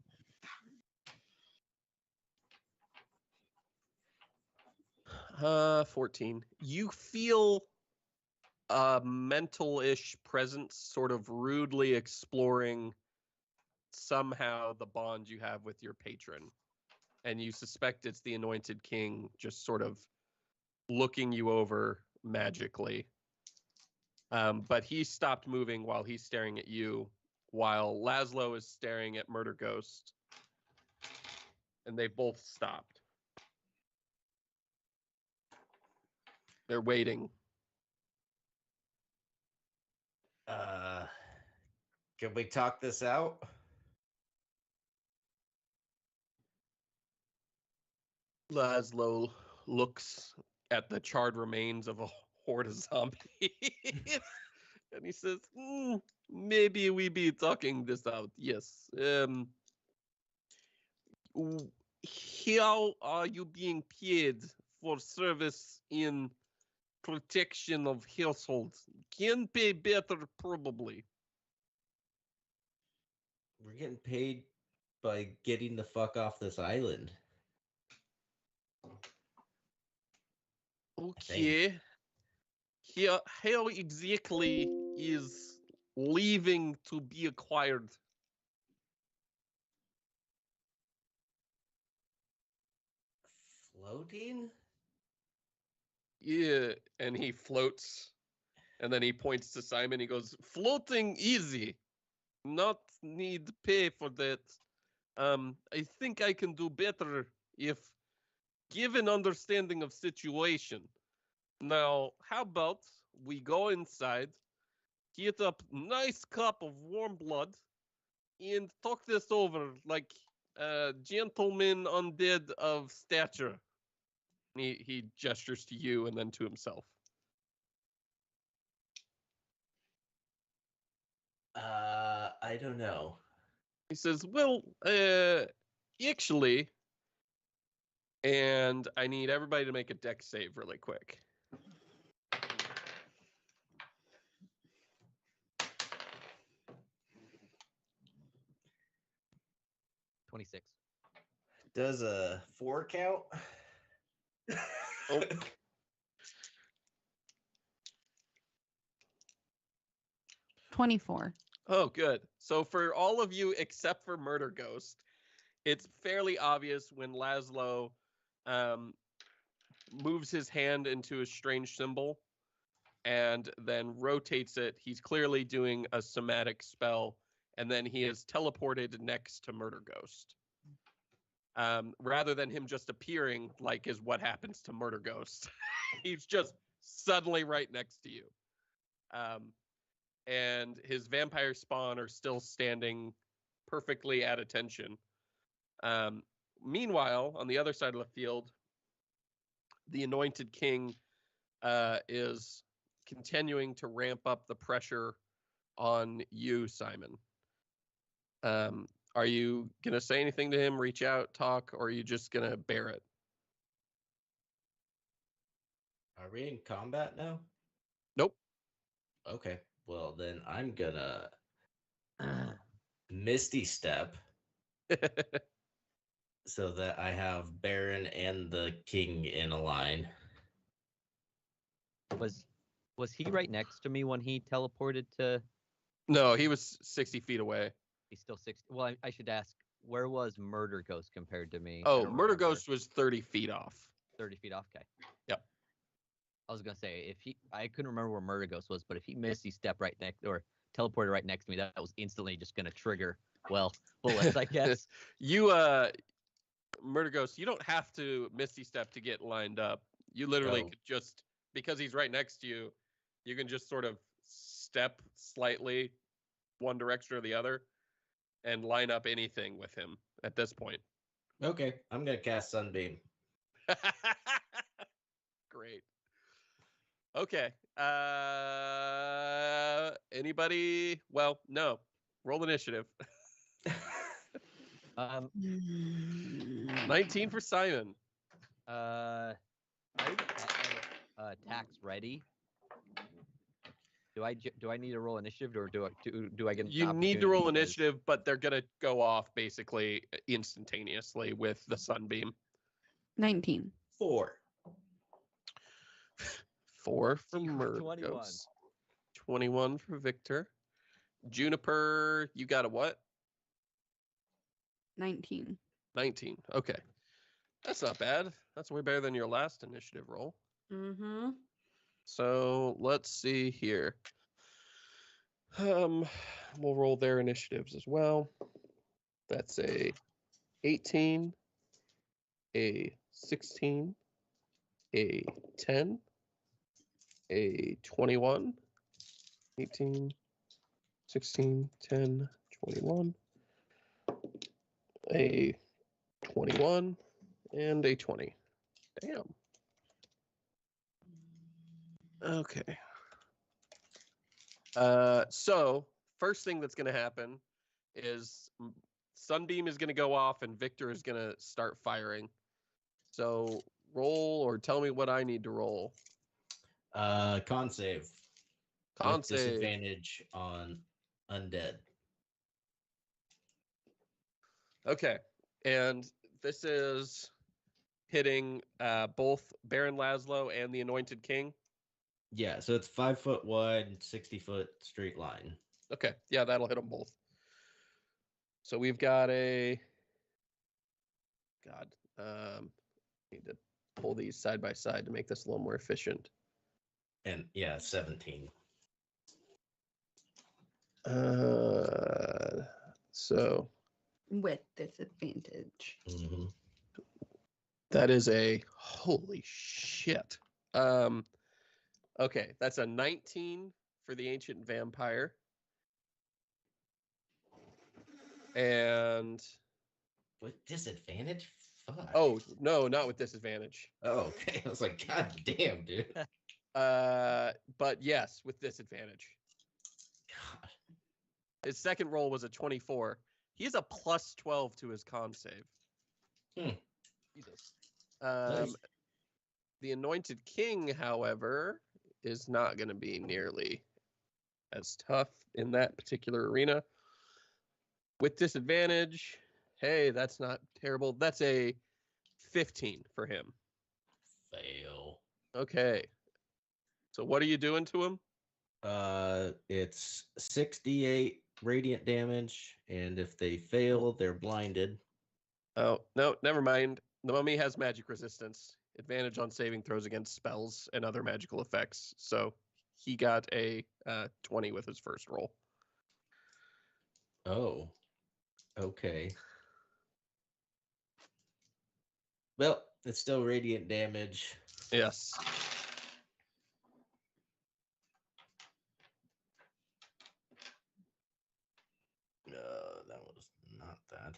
14. You feel a mental-ish presence sort of rudely exploring somehow the bond you have with your patron. And you suspect it's the Anointed King just sort of looking you over magically. But he stopped moving while he's staring at you, while Laszlo is staring at Murder Ghost. And they both stopped. They're waiting. Can we talk this out? Laszlo looks at the charred remains of a horde of zombies, and he says, "Maybe we be talking this out. Yes. How are you being paid for service in protection of households? Can pay better, probably." We're getting paid by getting the fuck off this island. Okay. How exactly is leaving to be acquired? Floating? Yeah, and he floats, and then he points to Simon. He goes, "Floating easy, not need pay for that. I think I can do better if given understanding of situation. Now, how about we go inside, get up nice cup of warm blood, and talk this over like gentlemen undead of stature." He gestures to you and then to himself. I don't know. He says, "Well, actually," and I need everybody to make a dex save really quick. 26. Does a 4 count? Oh. 24. Oh, good. So for all of you except for Murder Ghost, it's fairly obvious when Laszlo moves his hand into a strange symbol and then rotates it. He's clearly doing a somatic spell, and then he is teleported next to Murder Ghost. Rather than him just appearing like is what happens to Murder Ghost. He's just suddenly right next to you. And his vampire spawn are still standing perfectly at attention. Meanwhile, on the other side of the field, the Anointed King is continuing to ramp up the pressure on you, Simon. Are you going to say anything to him, reach out, talk, or are you just going to bear it? Are we in combat now? Nope. Okay. Well, then I'm gonna Misty Step so that I have Baron and the King in a line. Was he right next to me when he teleported to? No, he was 60 feet away. He's still 60. Well, I should ask, where was Murder Ghost compared to me? Oh, Murder Ghost was 30 feet off. 30 feet off. Okay. Yep. I was gonna say I couldn't remember where Murder Ghost was, but if he Misty stepped right next or teleported right next to me, that was instantly just gonna trigger bullets, I guess. You Murder Ghost, you don't have to Misty Step to get lined up. You literally could just, because he's right next to you, you can just sort of step slightly one direction or the other and line up anything with him at this point. Okay, I'm gonna cast Sunbeam. Great. Okay. Anybody? Well, no. Roll initiative. 19 for Simon. I attacks ready. Do I need to roll initiative, or do I get? You need to roll initiative, but they're gonna go off basically instantaneously with the sunbeam. 19. 4. 4 for Murder 21. Ghost. 21 for Victor. Juniper, you got a what? 19. 19. Okay. That's not bad. That's way better than your last initiative roll. Mm-hmm. So let's see here. We'll roll their initiatives as well. That's a 18, a 16, a 10, a 21, 18, 16, 10, 21, a 21, and a 20. Damn. Okay. So first thing that's going to happen is Sunbeam is going to go off and Victor is going to start firing. So roll or tell me what I need to roll. Con save. Con With save. disadvantage on undead. Okay. And this is hitting both Baron Laszlo and the Anointed King. Yeah, so it's 5 foot wide, 60-foot straight line. Okay. Yeah, that'll hit them both. So we've got a... God. Need to pull these side by side to make this a little more efficient. And yeah, 17. So With disadvantage. Mm-hmm. that is a holy shit. Okay, that's a 19 for the ancient vampire. And With disadvantage? Fuck. oh no, not with disadvantage. Oh, okay. I was like, God damn, dude. But yes, with disadvantage. God. His second roll was a 24. He has a plus 12 to his con save. Jesus. Nice. The Anointed King, however, is not going to be nearly as tough in that particular arena. With disadvantage, hey, that's not terrible. That's a 15 for him. Fail. Okay. So what are you doing to him? It's 68 radiant damage, and if they fail, they're blinded. Oh, no, never mind. The mummy has magic resistance. Advantage on saving throws against spells and other magical effects. So he got a 20 with his first roll. Oh, okay. Well, it's still radiant damage. Yes. That was not that.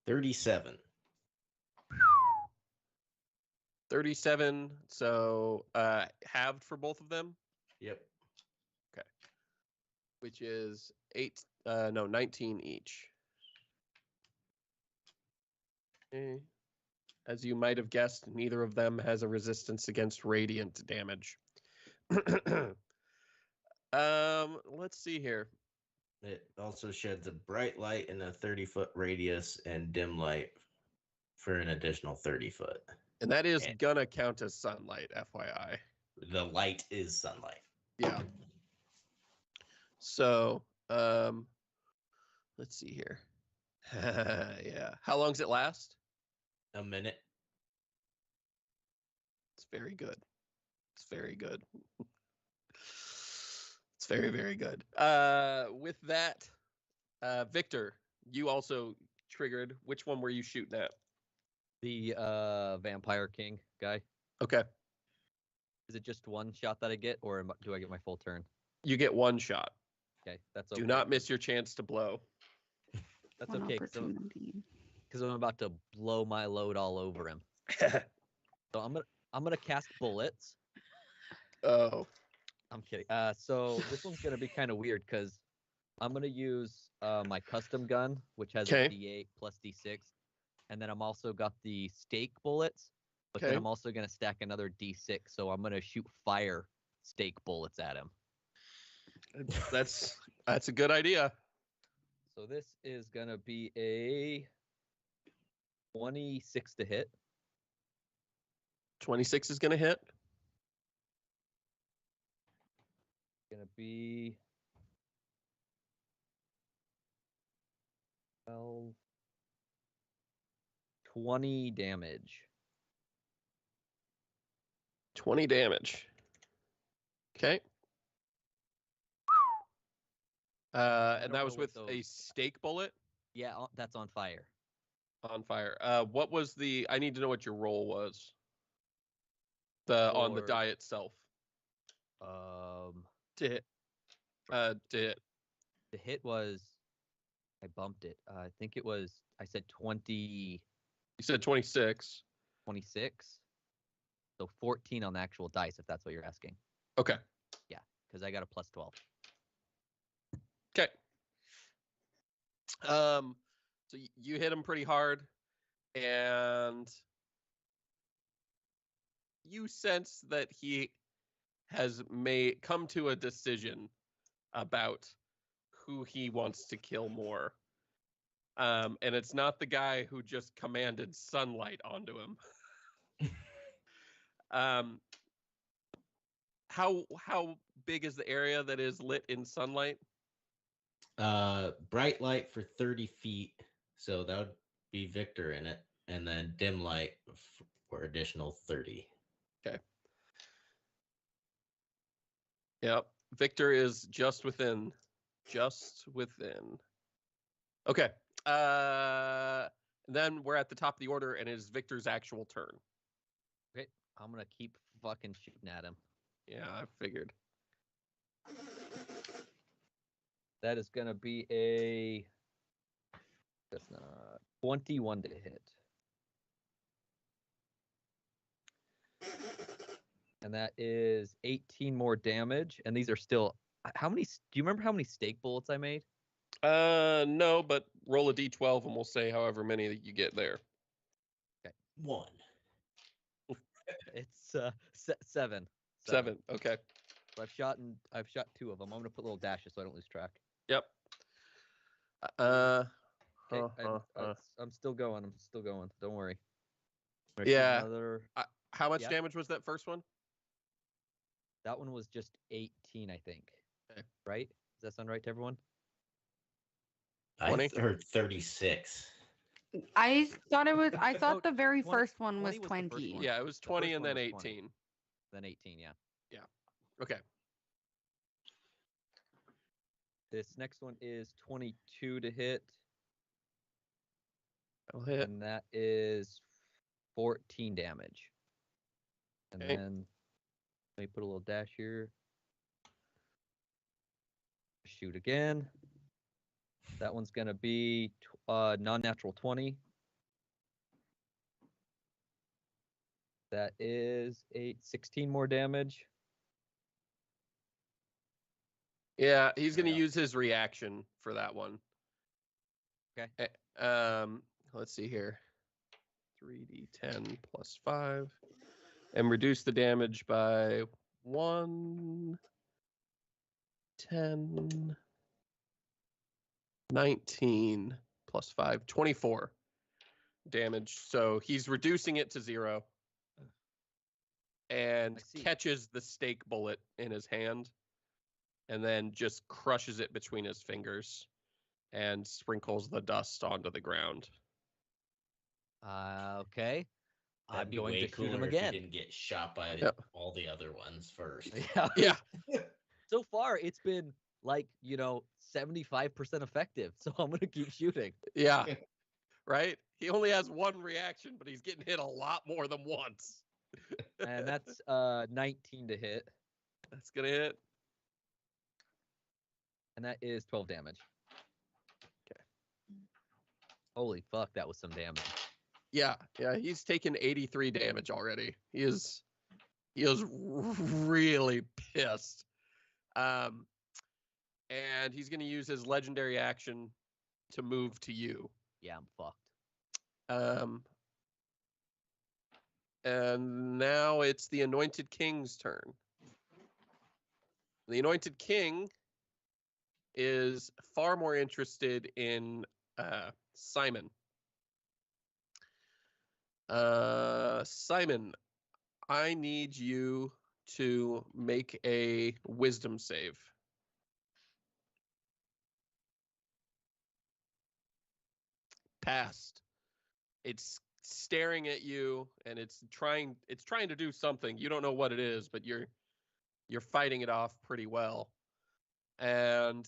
$37. 37. So halved for both of them, Yep. which is 19 each. Okay. As you might have guessed, neither of them has a resistance against radiant damage. Let's see here. It also sheds a bright light in a 30-foot radius and dim light for an additional 30 foot. And that is And- gonna count as sunlight, FYI. The light is sunlight. Yeah. So, let's see here. Yeah. How long does it last? A minute. It's very good. It's very good. It's very, very good. With that, Victor, you also triggered. Which one were you shooting at? The Vampire King guy. Okay. Is it just one shot that I get, or do I get my full turn? You get one shot. Okay, that's okay. Do not miss your chance to blow. That's One okay, opportunity. because I'm about to blow my load all over him. So I'm gonna cast bullets. Oh. I'm kidding. So this one's gonna be kind of weird because I'm gonna use my custom gun, which has Okay. a D8 plus D6, and then I'm also got the stake bullets, but then Okay. I'm also gonna stack another D6, so I'm gonna shoot fire stake bullets at him. That's a good idea. So this is gonna be a 26 to hit. 26 is gonna hit. Gonna be 12, 20 damage. 20 damage. Okay. And that don't was know what with a those- stake bullet Yeah, that's on fire. on fire. What was the? I need to know what your roll was. On the For- die itself. To hit. To hit. The hit was, I bumped it. I think it was, I said 20, You said 26. 26. So 14 on the actual dice, if that's what you're asking. Okay. Because I got a plus 12. Okay. So you hit him pretty hard, and you sense that he has come to a decision about who he wants to kill more. And it's not the guy who just commanded sunlight onto him. How big is the area that is lit in sunlight? Bright light for 30 feet, so that would be Victor in it, and then dim light for additional 30. Yep. Victor is just within. Okay. Then we're at the top of the order, and it is Victor's actual turn. Okay, I'm going to keep fucking shooting at him. Yeah, I figured. That is going to be a, that's not, 21 to hit. And that is 18 more damage. And these are still, how many, do you remember how many stake bullets I made? No, but roll a d12 and we'll say however many that you get there. 1. It's 7. 7. Okay. So I've shot 2 of them. I'm going to put little dashes so I don't lose track. Yep. Okay, I'm still going. Don't worry. I'm gonna shoot Yeah. Another, How much Yep. damage was that first one? that one was just 18, I think. Okay. Right? Does that sound right to everyone? I 20? heard 36. I thought Oh, the very 20 first one 20 was was the first 20. one. Yeah, it was The 20 first and one then was 20. 18. Then 18, yeah. Okay. This next one is 22 to hit, I'll hit. and that is 14 damage. And Okay. then let me put a little dash here. Shoot again. That one's gonna be non-natural 20. That is 16 more damage. Yeah, he's There going we to go. use his reaction for that one. Okay. Let's see here. 3d10 plus 5. And reduce the damage by 1, 10, 19 plus 5, 24 damage. So he's reducing it to 0 and I see. catches the stake bullet in his hand and then just crushes it between his fingers and sprinkles the dust onto the ground. Okay. That'd I'm be going way to shoot cooler him if again. he didn't get shot by Yep. all the other ones first. Yeah. Yeah. So far, it's been 75% effective. So I'm gonna keep shooting. Yeah. Right? He only has one reaction, but he's getting hit a lot more than once. And that's 19 to hit, That's going to hit. and that is 12 damage. Okay. Holy fuck, that was some damage. Yeah, he's taken 83 damage already. He is really pissed. And he's going to use his legendary action to move to you. Yeah, I'm fucked. And now it's the Anointed King's turn. The Anointed King is far more interested in Simon. Simon, I need you to make a wisdom save. Passed. It's staring at you and it's trying to do something. You don't know what it is, but you're fighting it off pretty well. And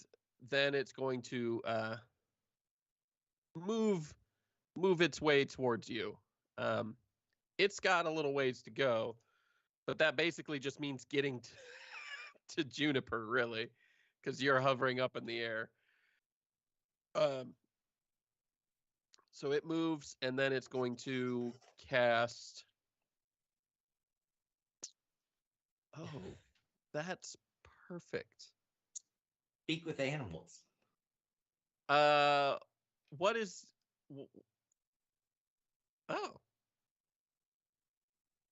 then it's going to move its way towards you. It's got a little ways to go, but that basically just means getting to Juniper, really, because you're hovering up in the air. So it moves, and then it's going to cast. Oh, that's perfect. Speak with animals. What is? Oh,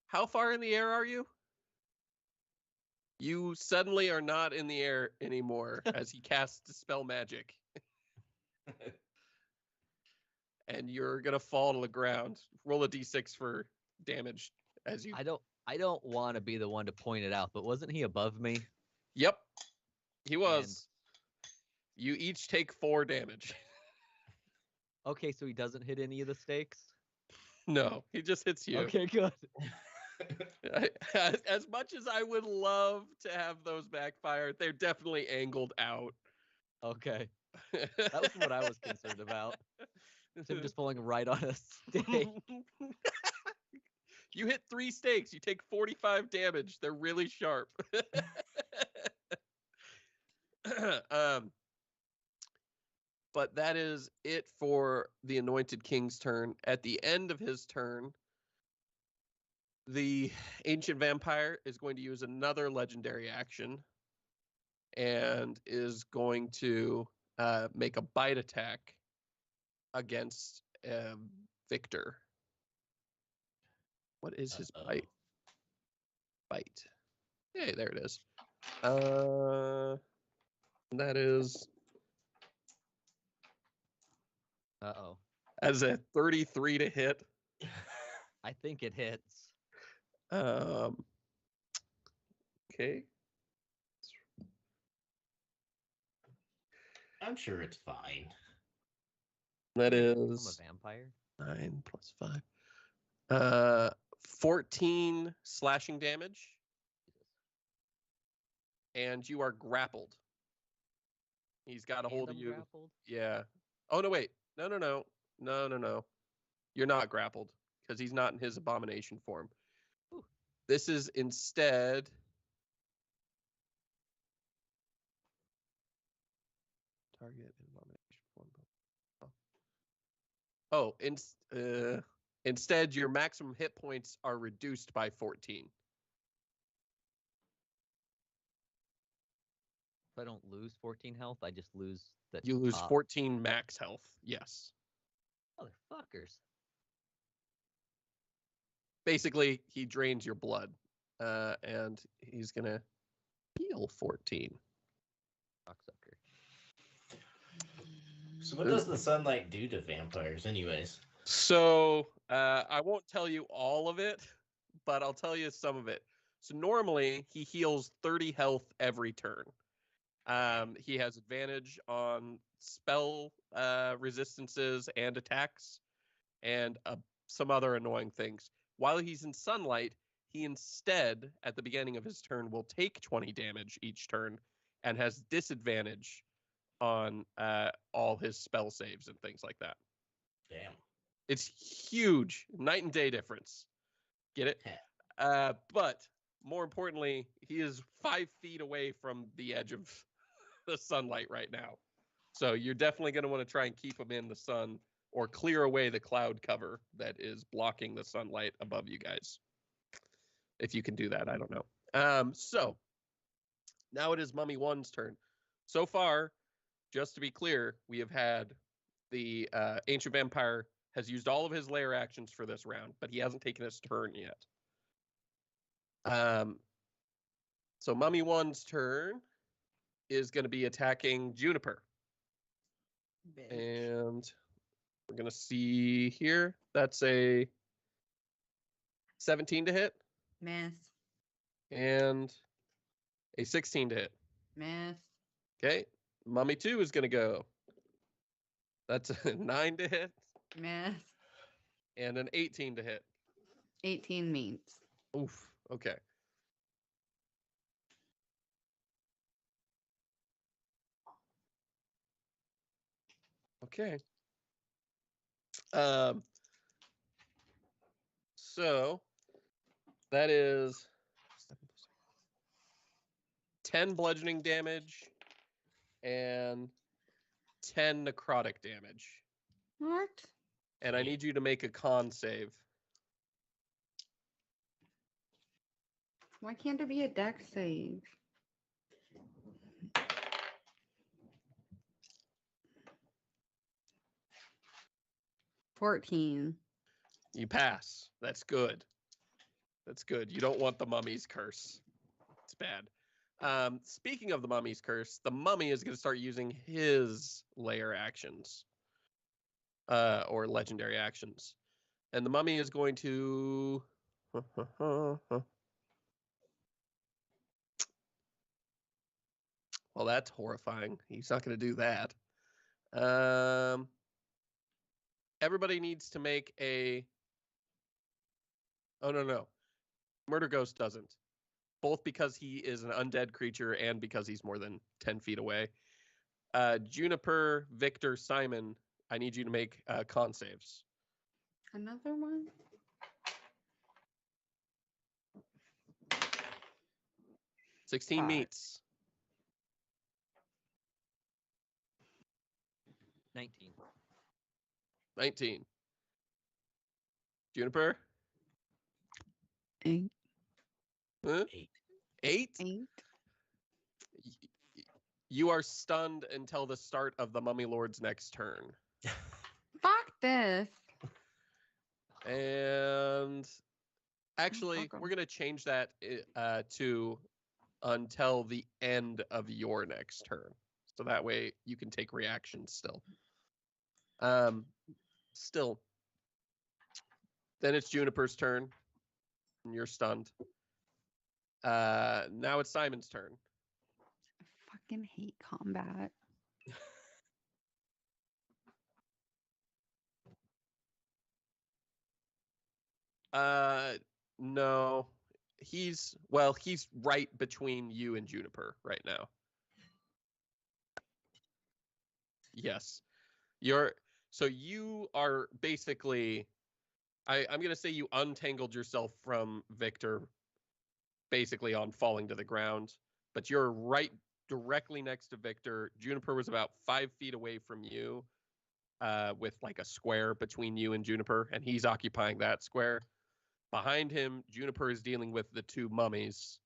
how far in the air are you? You suddenly are not in the air anymore as he casts Dispel Magic. And you're gonna fall to the ground. Roll a d6 for damage as you. I don't want to be the one to point it out, but wasn't he above me? Yep, he was. You each take 4 damage. Okay, so he doesn't hit any of the stakes? No, he just hits you. Okay, good. As much as I would love to have those backfire, they're definitely angled out. Okay. That was what I was concerned about. Him just falling right on a stake. You hit 3 stakes. You take 45 damage. They're really sharp. But that is it for the Anointed King's turn. At the end of his turn, the Ancient Vampire is going to use another legendary action and is going to make a bite attack against Victor. What is his bite? Bite. Hey, there it is. That is Uh-oh. as a 33 to hit. I think it hits. Okay. I'm sure it's fine. That I'm is a vampire. 9 plus 5. 14 slashing damage. And you are grappled. He's got a hold of you. Grappled? Yeah. Oh, no, wait. No. You're not grappled because he's not in his abomination form. Ooh. This is instead. Target abomination form. Instead, your maximum hit points are reduced by 14. If I don't lose 14 health, I just lose the You lose top. 14 max health. Yes. Motherfuckers. Basically, he drains your blood, and he's gonna heal 14. Cocksucker. So what does the sunlight do to vampires anyways? So I won't tell you all of it, but I'll tell you some of it. So normally he heals 30 health every turn. He has advantage on spell resistances and attacks and some other annoying things. While he's in sunlight, he instead, at the beginning of his turn, will take 20 damage each turn and has disadvantage on all his spell saves and things like that. Damn. It's huge. Night and day difference. Get it? But more importantly, he is 5 feet away from the edge of the sunlight right now. So you're definitely going to want to try and keep him in the sun or clear away the cloud cover that is blocking the sunlight above you guys. If you can do that, I don't know. So now it is Mummy 1's turn. So far, just to be clear, we have had the Ancient Vampire has used all of his lair actions for this round, but he hasn't taken his turn yet. So Mummy 1's turn is going to be attacking Juniper. Bitch. And we're going to see here. That's a 17 to hit. Miss. And a 16 to hit. Miss. Okay. Mummy 2 is going to go. That's a 9 to hit. Miss. And an 18 to hit. 18 meets. Oof. Okay. Okay. So that is 10 bludgeoning damage and 10 necrotic damage. What? And I need you to make a con save. Why can't it be a dex save? $14. You pass. That's good. That's good. You don't want the mummy's curse. It's bad. Speaking of the mummy's curse, the mummy is going to start using his lair actions. Or legendary actions. And the mummy is going to... Well, that's horrifying. He's not going to do that. Everybody needs to make a... Oh, no. Murder Ghost doesn't. Both because he is an undead creature and because he's more than 10 feet away. Juniper, Victor, Simon, I need you to make con saves. Another one? Sixteen Five. meets. 19. 19. Juniper? 8. Huh? 8? 8. You are stunned until the start of the Mummy Lord's next turn. Fuck this. And actually, fuck 'em. we're going to change that to until the end of your next turn. So that way you can take reactions still. Still. Then it's Juniper's turn. And you're stunned. Now it's Simon's turn. I fucking hate combat. No. He's right between you and Juniper right now. Yes. You are basically, I'm going to say you untangled yourself from Victor basically on falling to the ground, but you're right directly next to Victor. Juniper was about 5 feet away from you, with like a square between you and Juniper, and he's occupying that square. Behind him, Juniper is dealing with the two mummies.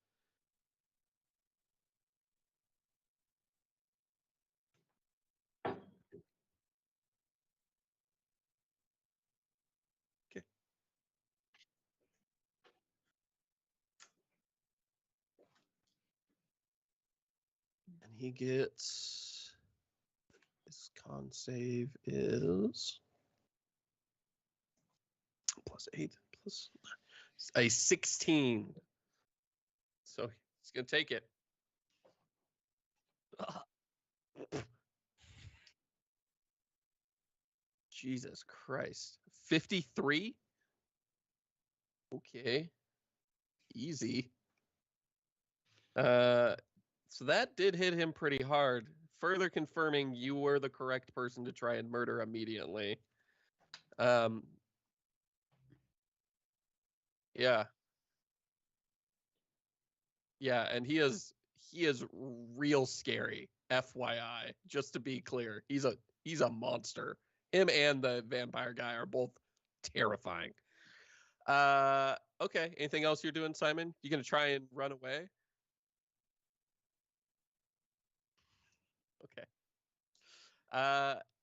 Okay. And he gets... His con save is... +8, plus a 16. So he's going to take it. Jesus Christ. 53? Okay. Easy. So that did hit him pretty hard, further confirming you were the correct person to try and murder immediately. Yeah. Yeah, and he is real scary, FYI, just to be clear. He's a monster. Him and the vampire guy are both terrifying. Okay, anything else you're doing, Simon? You gonna try and run away? Okay.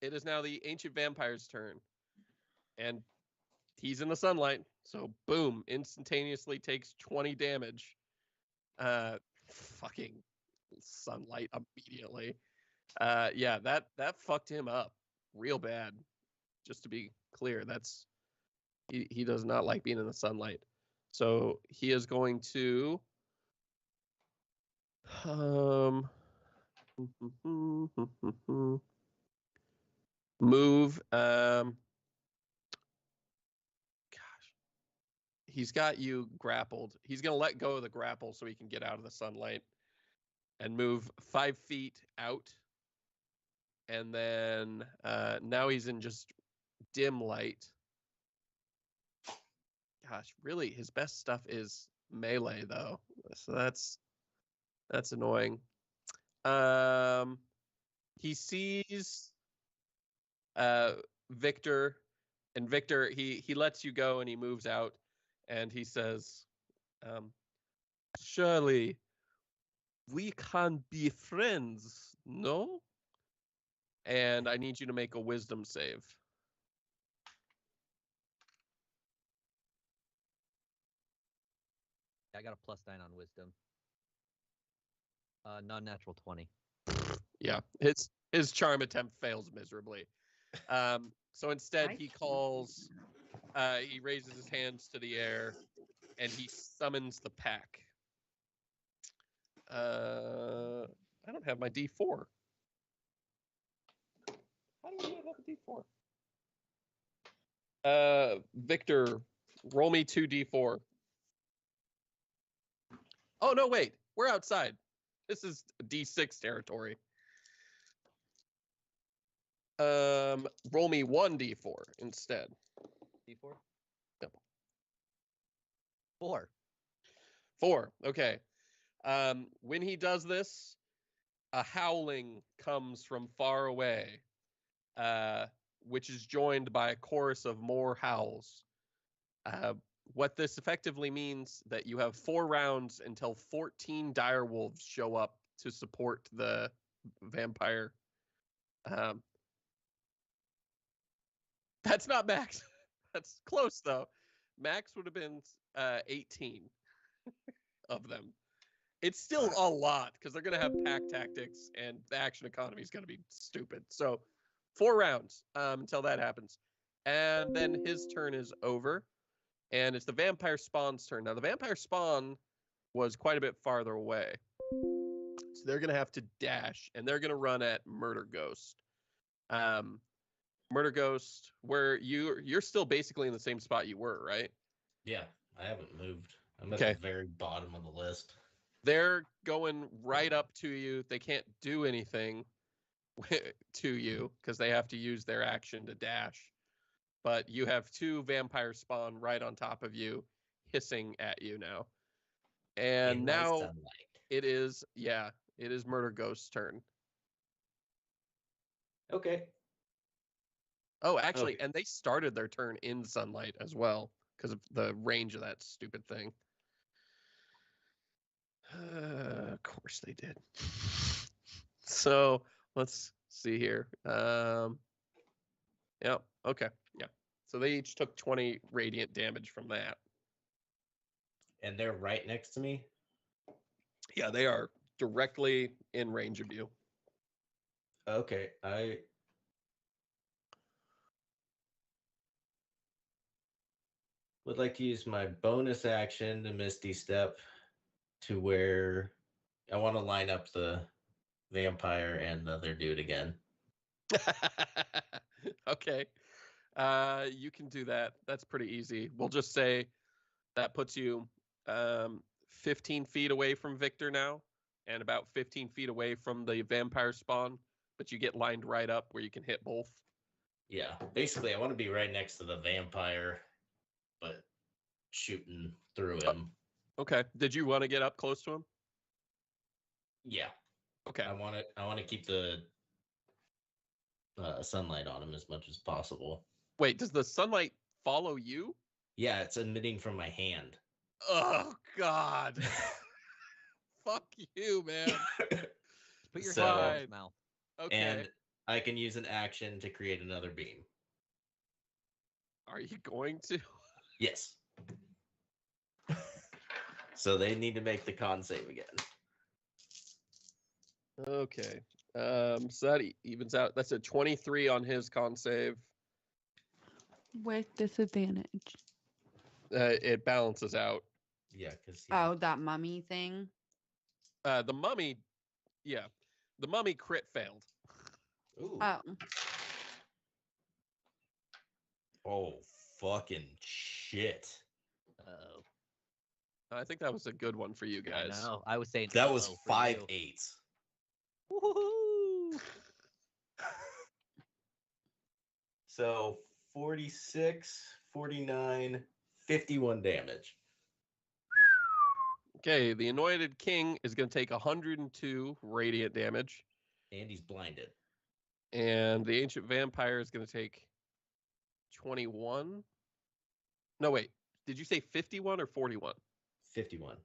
It is now the ancient vampire's turn. And he's in the sunlight, so boom, instantaneously takes 20 damage. Fucking sunlight immediately. Yeah, that fucked him up real bad. Just to be clear, he does not like being in the sunlight. So he is going to move. He's got you grappled. He's going to let go of the grapple so he can get out of the sunlight and move 5 feet out and then now he's in just dim light. Gosh, really, his best stuff is melee though, so that's annoying. He sees Victor, and Victor he lets you go and he moves out, and he says, "Surely we can be friends, no?" And I need you to make a wisdom save. I got a +9 on wisdom. Non-natural 20. Yeah, his charm attempt fails miserably. So instead, he calls. He raises his hands to the air, and he summons the pack. I don't have my D4. How do I not have a D4? Victor, roll me 2d4. Oh no, wait, we're outside. This is D6 territory. Roll me 1d4 instead. D4? Yep. 4. 4. Okay. When he does this, a howling comes from far away, which is joined by a chorus of more howls. What this effectively means that you have 4 rounds until 14 dire wolves show up to support the vampire. That's not max. That's close though. Max would have been 18 of them. It's still a lot because they're going to have pack tactics and the action economy is going to be stupid. So 4 rounds until that happens. And then his turn is over. And it's the vampire spawn's turn. Now, the vampire spawn was quite a bit farther away. So they're going to have to dash. And they're going to run at Murder Ghost. Murder Ghost, where you're still basically in the same spot you were, right? Yeah, I haven't moved. I'm Okay. at the very bottom of the list. They're going right up to you. They can't do anything to you because they have to use their action to dash. But you have 2 vampire spawn right on top of you, hissing at you now. And In my now sunlight. it is Murder Ghost's turn. Okay. Oh, actually, Okay. and they started their turn in sunlight as well because of the range of that stupid thing. Of course they did. So let's see here. Yeah, okay, yeah. So they each took 20 radiant damage from that. And they're right next to me? Yeah, they are directly in range of you. Okay, I would like to use my bonus action to Misty Step to where I want to line up the vampire and the other dude again. Okay. You can do that. That's pretty easy. We'll just say that puts you 15 feet away from Victor now and about 15 feet away from the vampire spawn, but you get lined right up where you can hit both. Yeah, basically, I want to be right next to the vampire, but shooting through him. Okay. Did you want to get up close to him? Yeah. Okay. I want to keep the sunlight on him as much as possible. Wait, does the sunlight follow you? Yeah, it's emitting from my hand. Oh, God. Fuck you, man. Put your So- hand in his mouth. Okay. And I can use an action to create another beam. Are you going to? Yes. So they need to make the con save again. Okay. So that evens out. That's a 23 on his con save. With disadvantage. It balances out. Yeah, because Oh, that mummy thing. The mummy, yeah, the mummy crit failed. Ooh. Oh, fucking shit. Oh, I think that was a good one for you guys. no, I was saying That was uh-oh for 5 you. 8s. Woohoo! So 46, 49, 51 damage. Okay, the Anointed King is going to take 102 radiant damage, And he's blinded. and the Ancient Vampire is going to take 21. No, wait. Did you say 51 or 41? 51. Going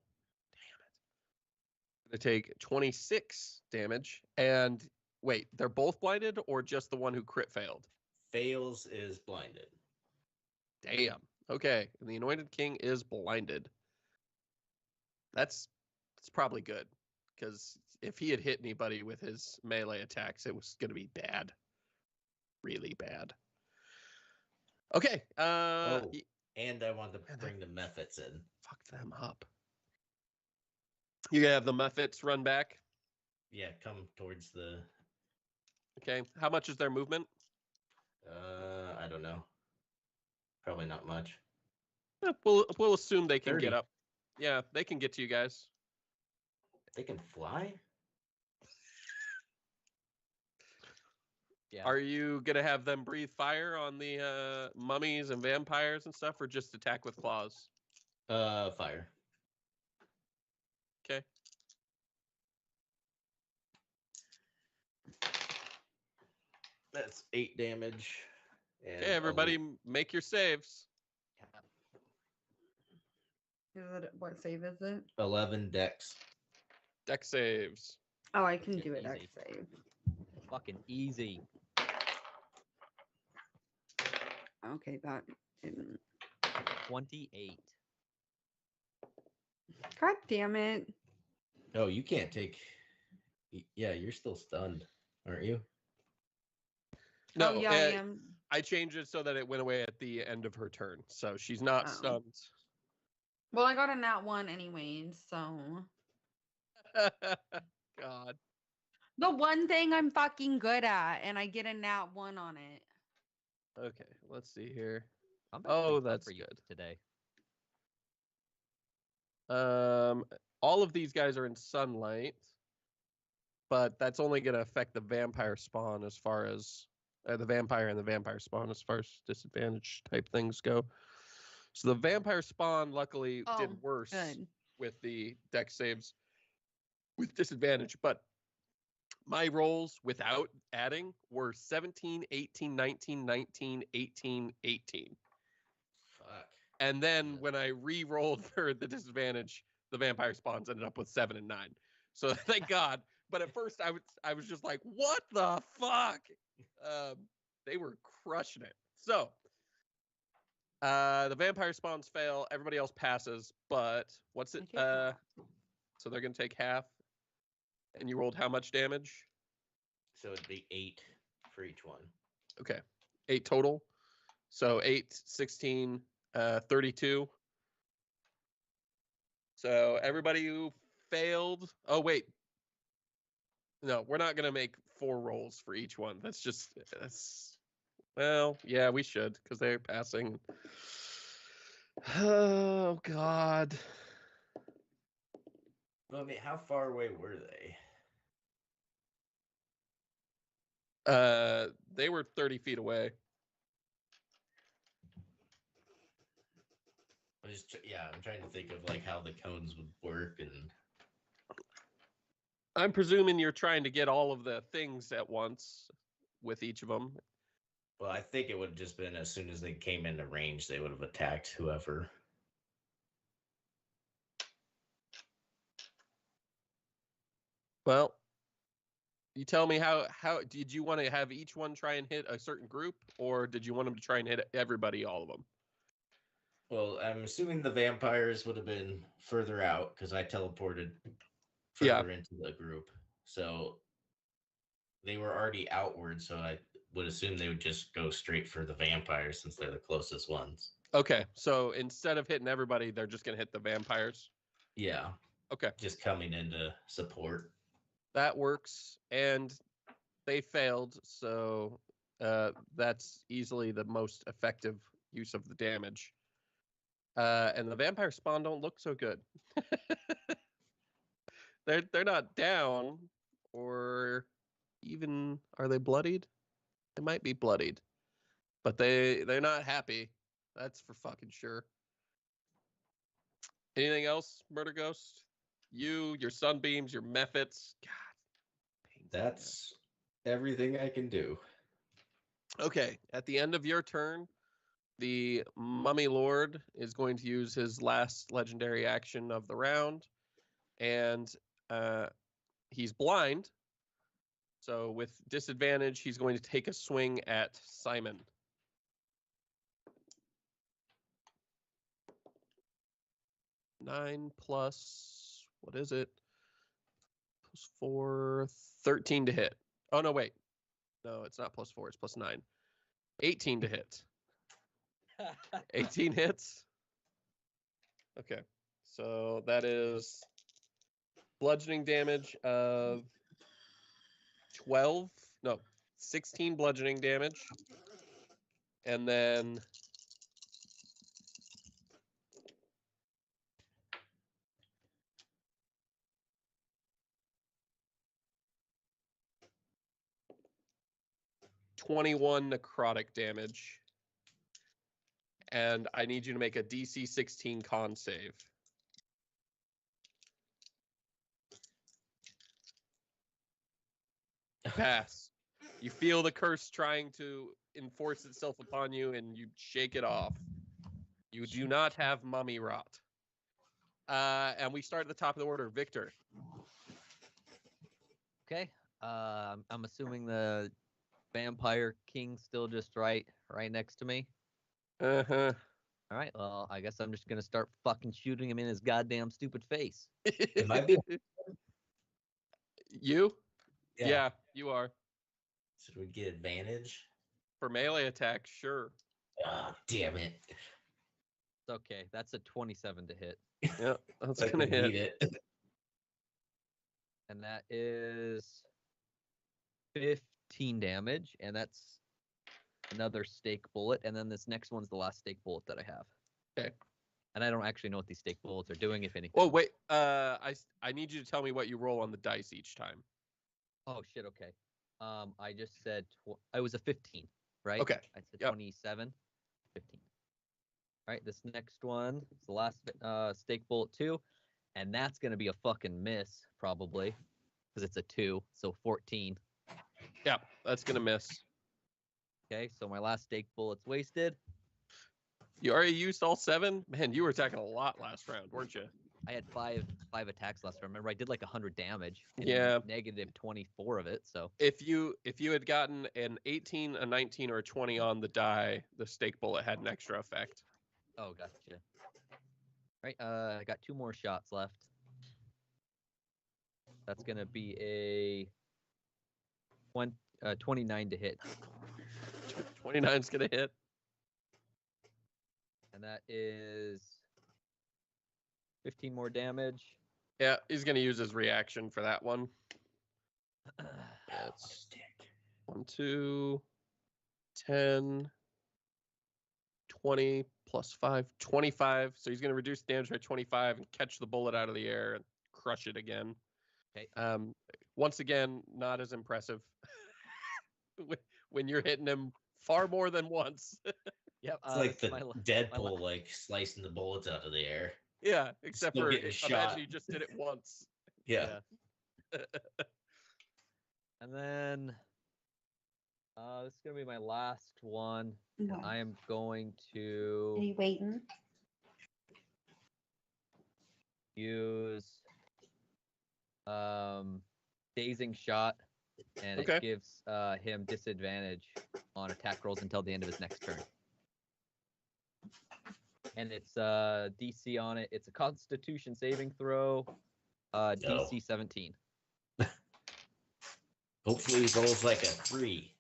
to take 26 damage. And wait, they're both blinded or just the one who crit failed? Fails is blinded. Damn. Okay, and the Anointed King is blinded. That's probably good, because if he had hit anybody with his melee attacks, it was going to be bad. Really bad. Okay. And I want to bring the Mephits in. Fuck them up. You gonna have the Mephits run back? Yeah, come towards the. Okay. How much is their movement? I don't know. Probably not much. We'll assume they can 30. get up. Yeah, they can get to you guys. They can fly? Yeah. Are you gonna have them breathe fire on the mummies and vampires and stuff, or just attack with claws? Fire. Okay. That's 8 damage. And Okay, everybody, make your saves. What save is it? 11 dex. Deck saves. Oh, I can Yeah, do it. easy. Dex save. Fucking easy. Okay, that didn't. 28. God damn it! Oh, you can't take. Yeah, you're still stunned, aren't you? No, oh yeah, I am. I changed it so that it went away at the end of her turn, so she's not Oh. stunned. Well, I got a nat 1 anyways, so God. the one thing I'm fucking good at, and I get a nat 1 on it. Okay, let's see here. I'm Oh, actually fun that's for you good. today. All of these guys are in sunlight, but that's only going to affect the vampire spawn as far as the vampire and the vampire spawn as far as disadvantage type things go. So the vampire spawn luckily did Oh, worse good. with the deck saves with disadvantage, but my rolls without adding were 17, 18, 19, 19, 18, 18. Fuck. And then Yeah. when I re-rolled for the disadvantage, the vampire spawns ended up with 7 and 9. So thank God. But at first I was just like, what the fuck? They were crushing it. So the vampire spawns fail. Everybody else passes. But what's it? I get half. So they're gonna take half. And you rolled how much damage? So it'd be 8 for each one. Okay, 8 total. So 8, 16, 32. So everybody who failed. Oh wait, no, we're not gonna make 4 rolls for each one. That's well, yeah, we should because they're passing. Oh God. Well, I mean, how far away were they? They were 30 feet away. I'm trying to think of like how the cones would work, and I'm presuming you're trying to get all of the things at once with each of them. well, I think it would have just been as soon as they came into range, they would have attacked whoever. Well, you tell me how did you want to have each one try and hit a certain group, or did you want them to try and hit everybody, all of them? Well, I'm assuming the vampires would have been further out because I teleported Yeah. further into the group. So they were already outward, so I would assume they would just go straight for the vampires since they're the closest ones. Okay, so instead of hitting everybody, they're just gonna hit the vampires. Yeah. Okay, Just coming into support. that works, and they failed, so that's easily the most effective use of the damage. And the vampire spawn don't look so good. They're not down, or even are they bloodied? They might be bloodied. but they're not happy. That's for fucking sure. Anything else, Murder Ghost? Your sunbeams, your methods. God, pain in the ass. That's everything I can do. Okay. At the end of your turn, the Mummy Lord is going to use his last legendary action of the round, and he's blind. So with disadvantage, he's going to take a swing at Simon. Nine plus, what is it? Plus 4, 13 to hit. Oh, no, wait. No, it's not plus 4, it's plus 9. 18 to hit. 18 hits. Okay. So that is bludgeoning damage of 12. No, 16 bludgeoning damage. And then $21 necrotic damage. And I need you to make a DC 16 con save. Pass. You feel the curse trying to enforce itself upon you, and you shake it off. You do not have mummy rot. And we start at the top of the order. Victor. Okay. I'm assuming the Vampire King's still just right next to me. Uh-huh. All right. Well, I guess I'm just gonna start fucking shooting him in his goddamn stupid face. Am I being... You? Yeah, you are. So do we get advantage? For melee attack, sure. Oh, damn it. It's okay. That's a 27 to hit. Yeah, that's I gonna can hit. beat it. And that is 15 damage, and that's another stake bullet, and then this next one's the last stake bullet that I have. Okay. And I don't actually know what these stake bullets are doing, if anything. Oh wait, I need you to tell me what you roll on the dice each time. Oh shit, okay. I just said I was a 15, right? Okay. I said Yep. 27, 15. All right, this next one is the last stake bullet 2, and that's gonna be a fucking miss probably, because it's a 2, so 14. Yeah, that's gonna miss. Okay, so my last stake bullet's wasted. You already used all 7? Man, you were attacking a lot last round, weren't you? I had five attacks last round. Remember, I did like 100 damage. And Yeah. Negative 24 of it. So If you had gotten an 18, a 19, or a 20 on the die, the stake bullet had an extra effect. oh, gotcha. Right. I got 2 more shots left. That's gonna be a 29 to hit, 29's gonna hit. and that is 15 more damage. Yeah, he's gonna use his reaction for that one. That's 1, 2, 10, 20 plus 5, 25. So he's gonna reduce damage by 25 and catch the bullet out of the air and crush it again. Okay. Once again, not as impressive when you're hitting him far more than once. Yep. It's like the my Deadpool, like slicing the bullets out of the air. Yeah, except Still for getting shot. imagine you just did it once. Yeah. And then this is gonna be my last one. Okay. I am going Are to you waiting? use dazing shot, and Okay. it gives him disadvantage on attack rolls until the end of his next turn. And it's DC on it. It's a Constitution saving throw, DC 17. Hopefully he rolls like a 3.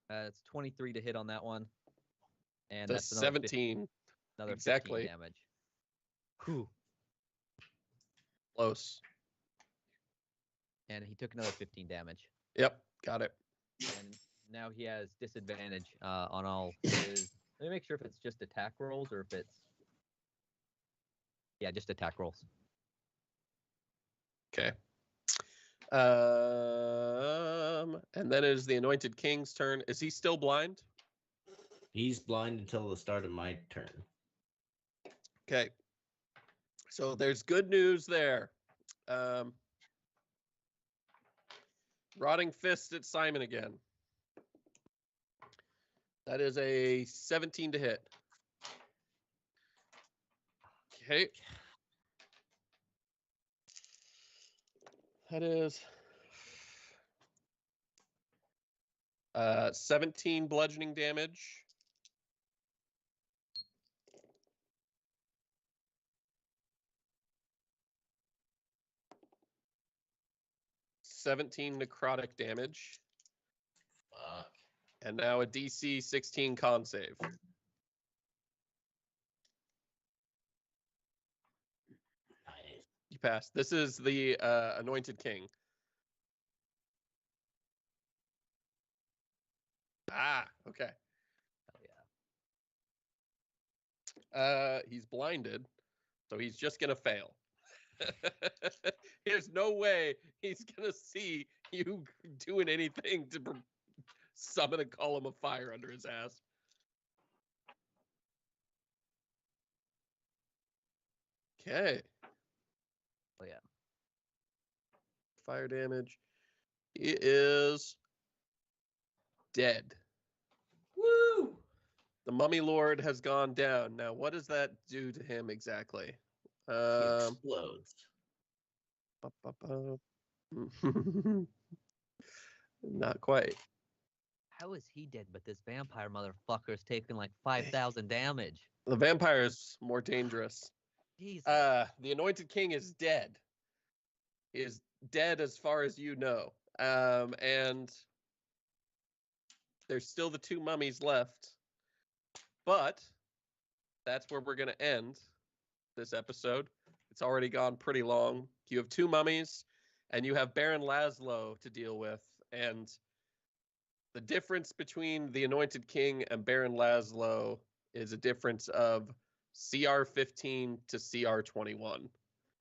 It's 23 to hit on that one, and That's that's another 17. another exactly. 15 damage. Whew. Close. And he took another 15 damage. Yep, got it. And now he has disadvantage on all his. Let me make sure if it's just attack rolls or if it's. Yeah, just attack rolls. Okay. And then it is the Anointed King's turn. Is he still blind? He's blind until the start of my turn. Okay. So there's good news there. Rotting Fist at Simon again. That is a 17 to hit. Okay. That is 17 bludgeoning damage. $17 necrotic damage. Fuck. And now a DC 16 con save. Nice. You pass. This is the Anointed King. Ah, okay. Hell yeah. He's blinded, so he's just gonna fail. There's no way he's gonna see you doing anything to summon a column of fire under his ass. Okay. Oh yeah. Fire damage. He is dead. Woo! The Mummy Lord has gone down. Now, what does that do to him exactly? He explodes. Not quite. How is he dead, but this vampire motherfucker's taking like 5,000 damage? The vampire is more dangerous. Jesus. The Anointed King is dead. He is dead as far as you know. And there's still the two mummies left. But that's where we're going to end this episode. It's already gone pretty long. You have two mummies, and you have Baron Laszlo to deal with. And the difference between the Anointed King and Baron Laszlo is a difference of CR 15 to CR 21.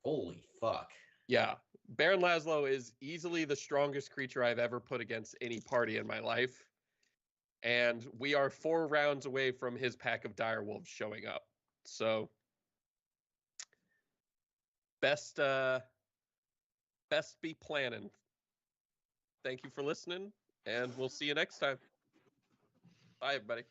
Holy fuck. Yeah. Baron Laszlo is easily the strongest creature I've ever put against any party in my life. And we are 4 rounds away from his pack of direwolves showing up. So best be planning. Thank you for listening, and we'll see you next time. Bye, everybody.